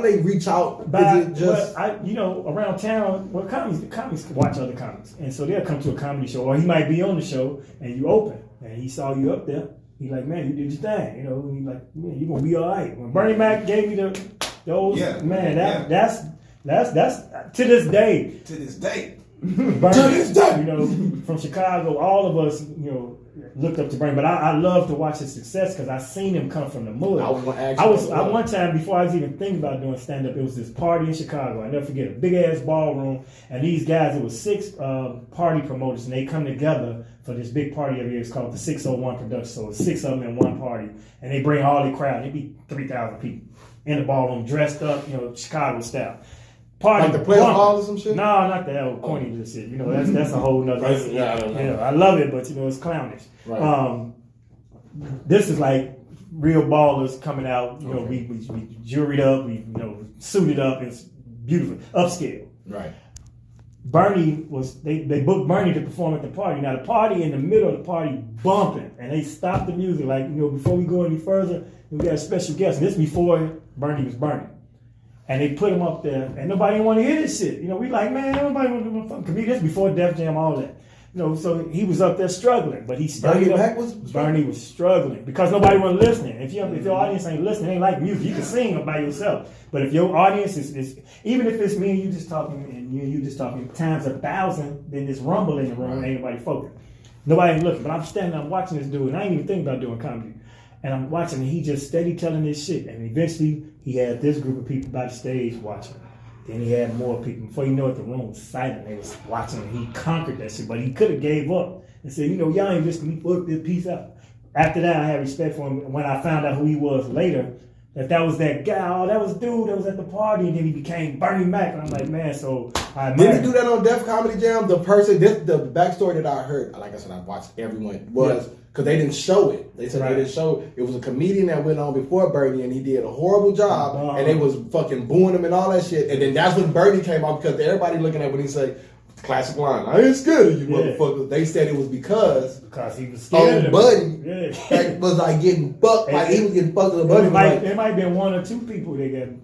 they reach out? Is it just around town? Well, comics watch other comics, and so they'll come to a comedy show, or he might be on the show, and you open, and he saw you up there. He's like, man, you did your thing, and he's like, man, you gonna be all right. When Bernie Mac gave me those, that's to this day. To this day. Bernie, from Chicago, all of us, looked up to Bernie, but I love to watch his success because I seen him come from the mud. I one time, before I was even thinking about doing stand up, it was this party in Chicago. I never forget, a big ass ballroom, and these guys, it was 6 party promoters, and they come together for this big party every year. It's called the 601 production. So it's 6 of them in one party, and they bring all the crowd. It'd be 3,000 people in the ballroom, dressed up, Chicago style. Party, like the Players Hall or some shit? No, not the old corny shit. That's a whole nother. I love it, but it's clownish. Right. This is like real ballers coming out. We juried up, we suited up. It's beautiful, upscale. Right. Bernie they booked Bernie to perform at the party. Now the party in the middle of the party bumping, and they stopped the music like, before we go any further, we got a special guest. And this before Bernie was Bernie. And they put him up there, and nobody want to hear this shit. We like, man, nobody want to do fucking comedian. This before Def Jam, all that. So he was up there struggling, but he studied up. Bernie was struggling because nobody was listening. If your audience ain't listening, ain't like music, you can sing by yourself. But if your audience is even if it's me and you just talking and you just talking times 1,000, then this rumble in the room, ain't nobody focused. Nobody ain't looking. But I'm standing, I'm watching this dude, and I ain't even thinking about doing comedy. And I'm watching, and he just steady telling this shit. And eventually, he had this group of people by the stage watching. Then he had more people. Before you know it, the room was silent. They was watching, and he conquered that shit. But he could have gave up and said, y'all ain't listening to me, fuck this piece out. After that, I had respect for him. When I found out who he was later, that was that guy. Oh, that was dude that was at the party, and then he became Bernie Mac. And I'm like, man, so I admire Didn't he do that on Def Comedy Jam? The backstory that I heard, like I said, I watched everyone, was because they didn't show it. They said they didn't show it. It was a comedian that went on before Bernie, and he did a horrible job, and they was fucking booing him and all that shit. And then that's when Bernie came out, because everybody looking at when he said, classic line, I ain't scared of you motherfuckers. They said it was because he was scared of Buddy that was like getting fucked, like he was getting fucked with a Buddy. There might have been one or two people that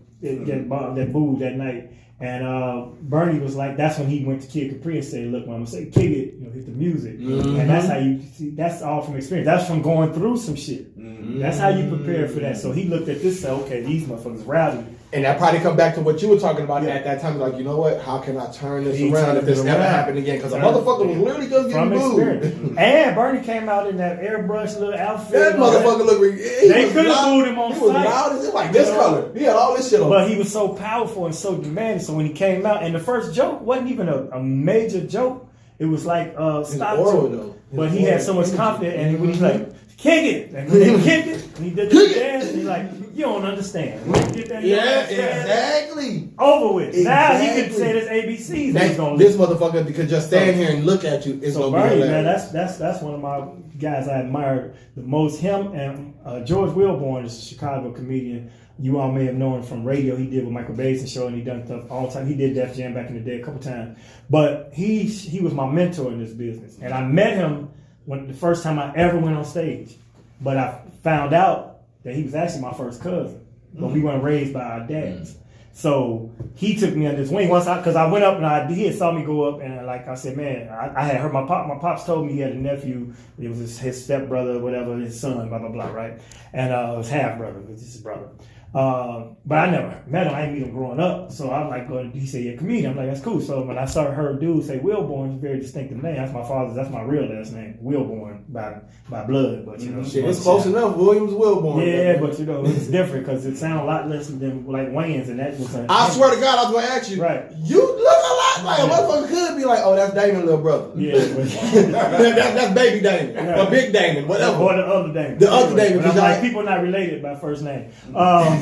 booed that night. And Bernie was like, that's when he went to Kid Capri and said, look, when I'm gonna say kick it, hit the music. Mm-hmm. And that's how you see, that's all from experience. That's from going through some shit. Mm-hmm. That's how you prepare for that. So he looked at this and said, okay, these motherfuckers rowdy. And that probably come back to what you were talking about at that time. Like, you know what? How can I turn this around if this ever happened again? Because a motherfucker was literally just getting booed. And Bernie came out in that airbrush little outfit. That motherfucker looked. They could have booed him on sight. He was loud as like this color. He had all this shit on. But he was so powerful and so demanding. So when he came out, and the first joke wasn't even a major joke. It was like stop joke. But he had so much confidence, and when he's like, kick it, and when he kicked it, and he did the dance, and he's like, you don't understand. Exactly. Over with. Exactly. Now he can say this ABCs. This motherfucker could just stand here and look at you. It's so gonna be hilarious. Man, that's one of my guys I admire the most. Him and George Wilborn is a Chicago comedian. You all may have known him from radio. He did with Michael Basin show, and he done stuff all the time. He did Def Jam back in the day a couple times. But he was my mentor in this business, and I met him the first time I ever went on stage. But I found out that he was actually my first cousin, but we weren't raised by our dads. So he took me under his wing because I went up and he had saw me go up, and like I said, man, I had heard my pops told me he had a nephew. It was his stepbrother, whatever, his son, blah blah blah, right? And his half brother, which is his brother. But I never met him. I didn't meet him growing up. So I'm like, he said, you're a comedian. I'm like, that's cool. So when I started heard dudes say Wilborn, it's a very distinctive name. That's my real last name, Wilborn by blood. But shit, it's close enough. Williams Wilborn. Yeah, but it's different because it sounds a lot less than like Wayans, and that was. I swear to God, I was going to ask you. Right. You look a lot like a motherfucker could be like, oh, that's Damon, little brother. Yeah, that's baby Damon, right. Or big Damon, whatever. Or the other Damon. The other Damon. I'm like, people not related by first name. I'm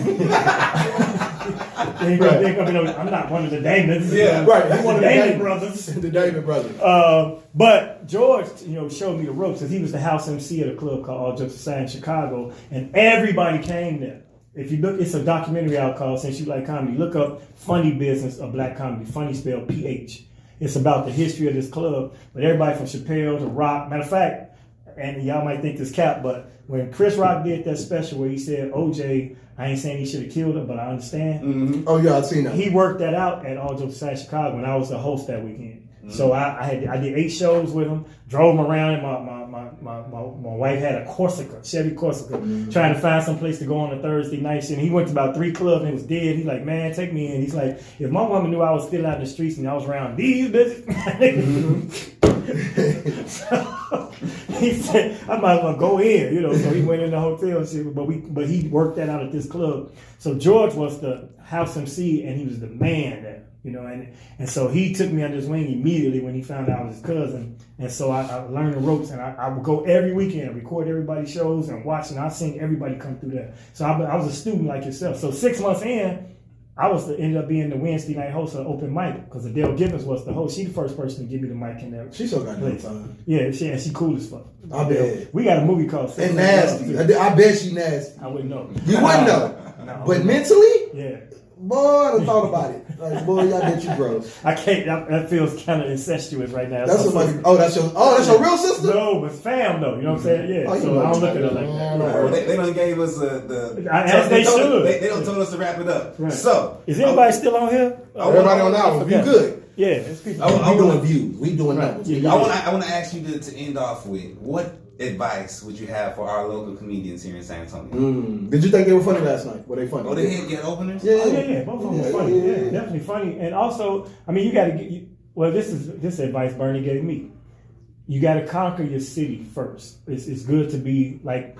not one of the Damons. Yeah, right. He's one of the Damon brothers. The Damon brothers. But George, showed me the ropes because he was the house MC at a club called All Jokes Aside in Chicago, and everybody came there. If you look, it's a documentary out called Since You Like Comedy. Look up Funny Business of Black Comedy. Funny spelled PH. It's about the history of this club, but everybody from Chappelle to Rock. Matter of fact, and y'all might think this cap, but when Chris Rock did that special where he said, OJ, I ain't saying he should have killed him, but I understand. Mm-hmm. Oh yeah, I've seen that. He worked that out at All Jokes Aside Chicago when I was the host that weekend. Mm-hmm. So I did 8 shows with him, drove him around, and my wife had a Corsica, Chevy Corsica, trying to find some place to go on a Thursday night. And he went to about 3 clubs and it was dead. He's like, man, take me in. He's like, if my woman knew I was still out in the streets and I was around these bitches. So he said, I might as well go in, So he went in the hotel and shit, but he worked that out at this club. So George was the house MC and he was the man there. And so he took me under his wing immediately when he found out I was his cousin. And so I learned the ropes, and I would go every weekend, record everybody's shows and watch, and I seen everybody come through that. So I was a student like yourself. So 6 months in, I ended up being the Wednesday night host of Open Mic because Adele Gibbons was the host. She the first person to give me the mic in there. She so goddamn fun. Yeah, she cool as fuck. I bet. We got a movie called and nasty. I bet she nasty. I wouldn't know. You wouldn't know. No, but mentally? Yeah. Boy, I thought about it. Like, boy, I bet you gross. I can't. That feels kind of incestuous right now. That's somebody. That's your real sister. No, but fam though. You know what I'm saying? Yeah. Oh, So I don't look at it like that. Well, they done gave us the. As they should. They don't told us to wrap it up. Right. So is anybody still on here? Everybody on that one. You good? Yeah, it's people. We doing views. We doing numbers. I want to ask you to end off with what advice would you have for our local comedians here in San Antonio? Did you think they were funny last night? Were they funny? Oh, they had openers? Yeah. Both of them were funny. Yeah, definitely funny. And also, I mean, you got to get. Well, this is advice Bernie gave me. You got to conquer your city first. It's good to be like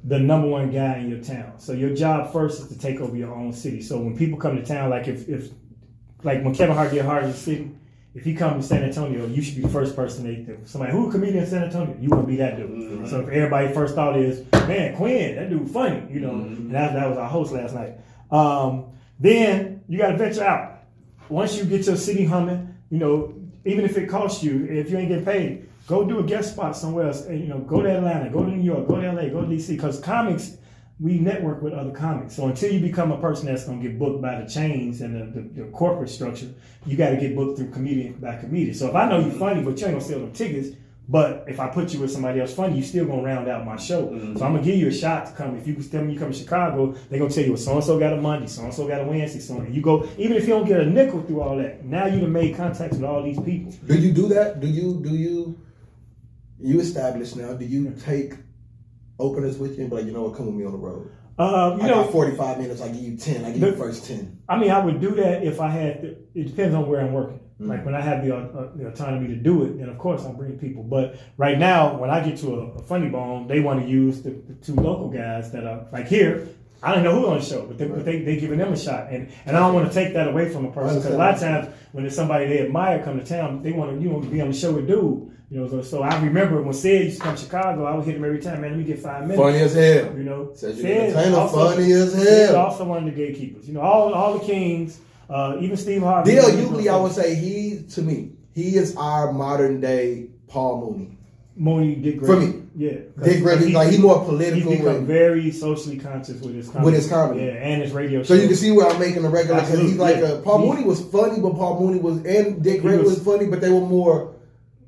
the number one guy in your town. So your job first is to take over your own city. So when people come to town, like if like when Kevin Hart get hard in the city, if he comes to San Antonio, you should be the first person they think. Somebody, who a comedian in San Antonio? You want to be that dude. Mm-hmm. So if everybody first thought is, man, Quinn, that dude funny, you know. Mm-hmm. And that was our host last night. Then you got to venture out. Once you get your city humming, you know, even if it costs you, if you ain't getting paid, go do a guest spot somewhere else. And, you know, go to Atlanta, go to New York, go to LA, go to DC. Because comics, we network with other comics. So until you become a person that's going to get booked by the chains and the corporate structure, you got to get booked through comedian by comedian. So if I know you're funny, but you ain't going to sell them tickets, but if I put you with somebody else funny, you still going to round out my show. Mm-hmm. So I'm going to give you a shot to come. If you tell me you come to Chicago, they're going to tell you, well, so-and-so got a Monday, so-and-so got a Wednesday, so you go, even if you don't get a nickel through all that, now you've made contacts with all these people. Do you do that? Do you establish now, do you take openers with you and be like, you know what, come with me on the road? I got 45 minutes, I give you 10, I give you the first 10. I mean, I would do that if I had to, it depends on where I'm working. Mm-hmm. Like when I have the autonomy to do it, then of course I'll bring people. But right now, when I get to a funny bone, they want to use the two local guys that are, like here, I don't know who's on the show, but they giving them a shot. And I don't want to take that away from a person, because a lot of times when there's somebody they admire come to town, they want to be on the show with dude. You know, so I remember when Sid used to come to Chicago, I would hit him every time, man, let me get 5 minutes. Funny as hell. You know, Sid funny as hell. Sid also one of the gatekeepers. You know, all the kings, even Steve Harvey. Dale Hughley, I would say he is our modern day Paul Mooney. Mooney, Dick Gregory. For me. Yeah. Dick Gregory, he's more political. He's become very socially conscious with his comedy. Yeah, and his radio show. So you can see where I'm making a regular, because he's like, Paul Mooney was funny, but Paul Mooney and Dick Gregory was funny, but they were more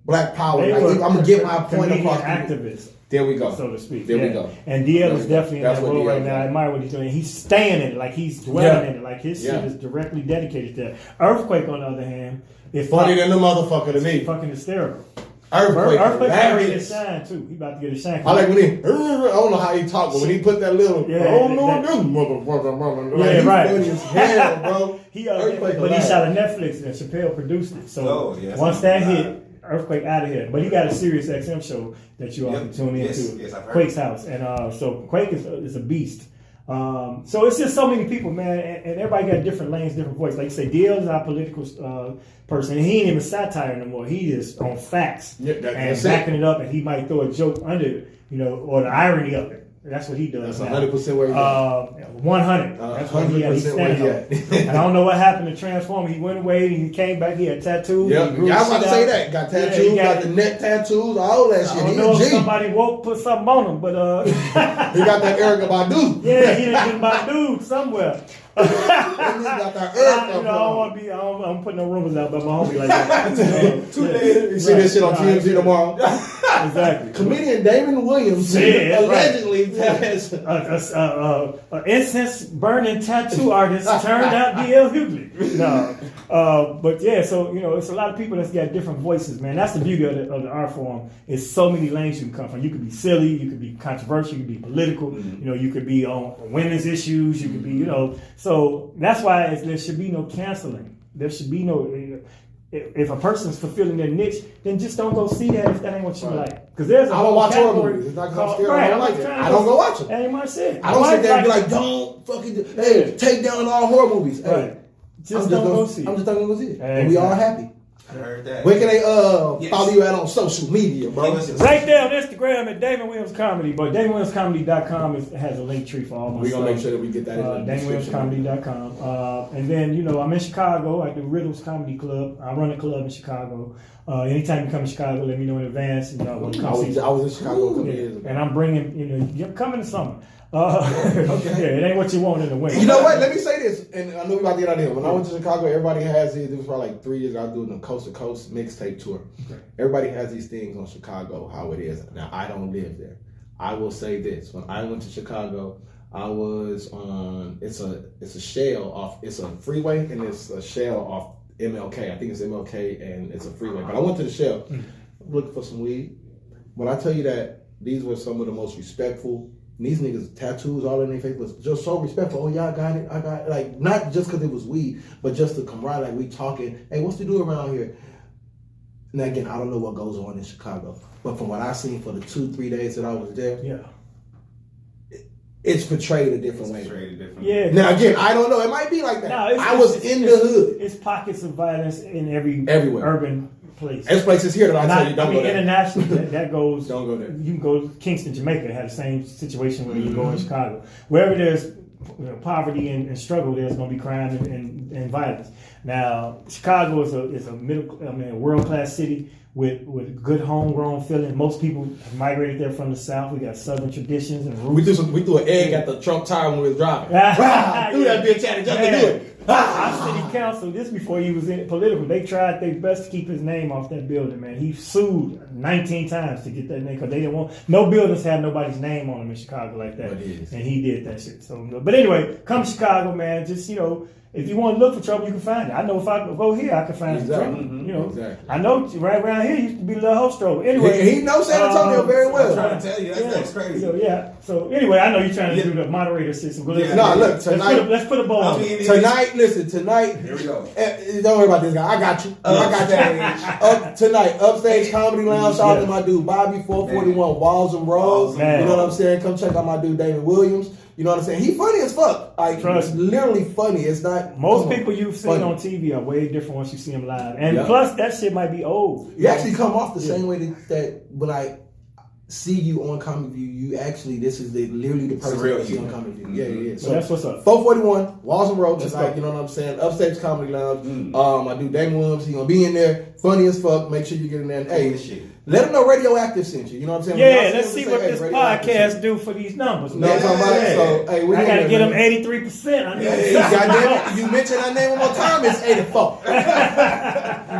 Black Power. I'm going to get my point across. Activists. There we go. So to speak. There we go. And DL is definitely in that role right now. I admire what he's doing. He's staying in it. Like he's dwelling in it. Like his shit is directly dedicated to that. Earthquake, on the other hand, is funny than the motherfucker to me. Fucking hysterical. Earthquake got ready to shine too. He about to get a shine. I like when I don't know how he talk, but when he put that little, I don't know this motherfucker. Yeah, right. Funny as hell, bro. He shot a Netflix and Chappelle produced it. So once that hit, Earthquake out of here. But he got a Sirius XM show that you all can tune into. Yes, Quake's house. And so Quake is a beast. So it's just so many people, man, and everybody got different lanes, different voices. Like you say, DL is our political person, and he ain't even satire anymore. He is on facts and backing it up, and he might throw a joke under it, you know, or the irony of it. That's what he does. That's 100% where he's at. 100. That's what he he's standing on. And I don't know what happened to Transform. He went away and he came back. He had tattoos. Yeah, I was about to say that. Got tattoos, got the neck tattoos, all that shit. I don't know if somebody put something on him, but he got that Erykah Badu. Yeah, he done get Badu somewhere. I'm putting no rumors out, but my homie like that. You see this shit on TMZ tomorrow? Exactly. Comedian Damon Williams allegedly has an incense burning tattoo artist turned out DL Hughley. No, but yeah, so you know, it's a lot of people that's got different voices, man. That's the beauty of the art form. It's so many lanes you can come from. You could be silly, you could be controversial, you could be political. Mm-hmm. You know, you could be on women's issues. You could be, you know. So that's why there should be no canceling. There should be no. If a person's fulfilling their niche, then just don't go see that if that ain't what you like. Because there's I don't watch horror movies. It's not because I'm scared. I don't like it. I don't go watch them. That ain't my shit. I don't sit there and be like, don't fucking take down all horror movies. Right. Hey, just don't go see it. I'm just not gonna go see it. And we all happy. I heard that. Where can they follow you at on social media, bro? Right there on Instagram at Damon Williams Comedy. But DamonWilliamsComedy.com has a link tree for all my stuff. We're going to make sure that we get that in the description. DamonWilliamsComedy.com. And then, you know, I'm in Chicago. I do Riddles Comedy Club. I run a club in Chicago. Anytime you come to Chicago, let me know in advance. You know, I want to come see. I was in Chicago a couple years ago. And I'm bringing, you know, come in the summer. Okay. Yeah, it ain't what you want in the winter. You know what? Let me say this, and I know we about to get out of here. When I went to Chicago, everybody has these. It was probably like 3 years ago. I was doing the Coast to Coast mixtape tour. Okay. Everybody has these things on Chicago, how it is. Now, I don't live there. I will say this: when I went to Chicago, I was on. It's a shell off. It's a freeway, and it's a shell off MLK. I think it's MLK, and it's a freeway. But I went to the shell, looking for some weed. When I tell you that these were some of the most respectful. These niggas tattoos all in their face, but just so respectful. Oh, y'all got it. I got it. Like, not just because it was weed, but just the camaraderie. Like, we talking. Hey, what's to do around here? Now, again, I don't know what goes on in Chicago, but from what I seen for the 2-3 days that I was there, it's portrayed a different way. Yeah. Now, again, I don't know. It might be like that. No, I was in the hood. It's pockets of violence in everywhere. Urban place. There's places here that I tell you don't go there. Internationally, that goes. Don't go there. You can go to Kingston, Jamaica. Had the same situation where you go in Chicago. Wherever there's poverty and struggle, there's going to be crime and violence. Now, Chicago is a world class city with good homegrown feeling. Most people have migrated there from the South. We got Southern traditions and roots. We threw an egg at the Trump tire when we was driving. Threw that bitch at it just to do it. Our city council, this before he was in political, they tried their best to keep his name off that building, man. He sued 19 times to get that name because they didn't want, no buildings had nobody's name on them in Chicago like that. And he did that shit. So, but anyway, come to Chicago, man. Just, if you want to look for trouble, you can find it. I know if I go here, I can find some trouble. Exactly. I know right around here used to be a little host trouble. Anyway, he knows San Antonio very well. I'm trying to tell you, that's crazy. So anyway, I know you're trying to do the moderator system. But look, tonight. Let's put a ball on it. Tonight. Here we go. Don't worry about this guy. I got you. Tonight, Upstage Comedy Lounge. Shout out to my dude Bobby 441 Walls and Roads. You know what I'm saying? Come check out my dude David Williams. You know what I'm saying? He funny as fuck. Like, trust me. Literally funny. It's not. Most people you've seen on TV are way different once you see them live. And plus, that shit might be old. You actually come off the same way that when I see you on Comedy View, you actually, this is literally the person you see on Comedy View. Yeah. So that's what's up. 441 Walls and Roads tonight. You know what I'm saying? Upstage Comedy Lounge. My dude Damon Williams. He gonna be in there. Funny as fuck. Make sure you get in there. And, hey, let them know Radioactive sent you. You know what I'm saying? Yeah, let's see what this podcast do for these numbers. No, I'm talking about. So, hey, I gotta get them 83%. Goddamn, you mentioned that name one more time. It's 84.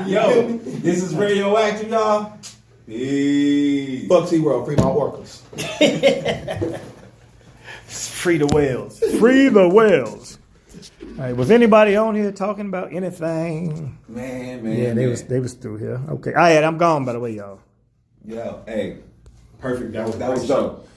Yo, this is Radioactive, y'all. Peace. Fuck SeaWorld, free my orcas. Free the whales. Free the whales. All right, was anybody on here talking about anything? Man. Yeah, they was through here. Okay. All right, I'm gone by the way, y'all. Yo, hey, perfect. That was dope.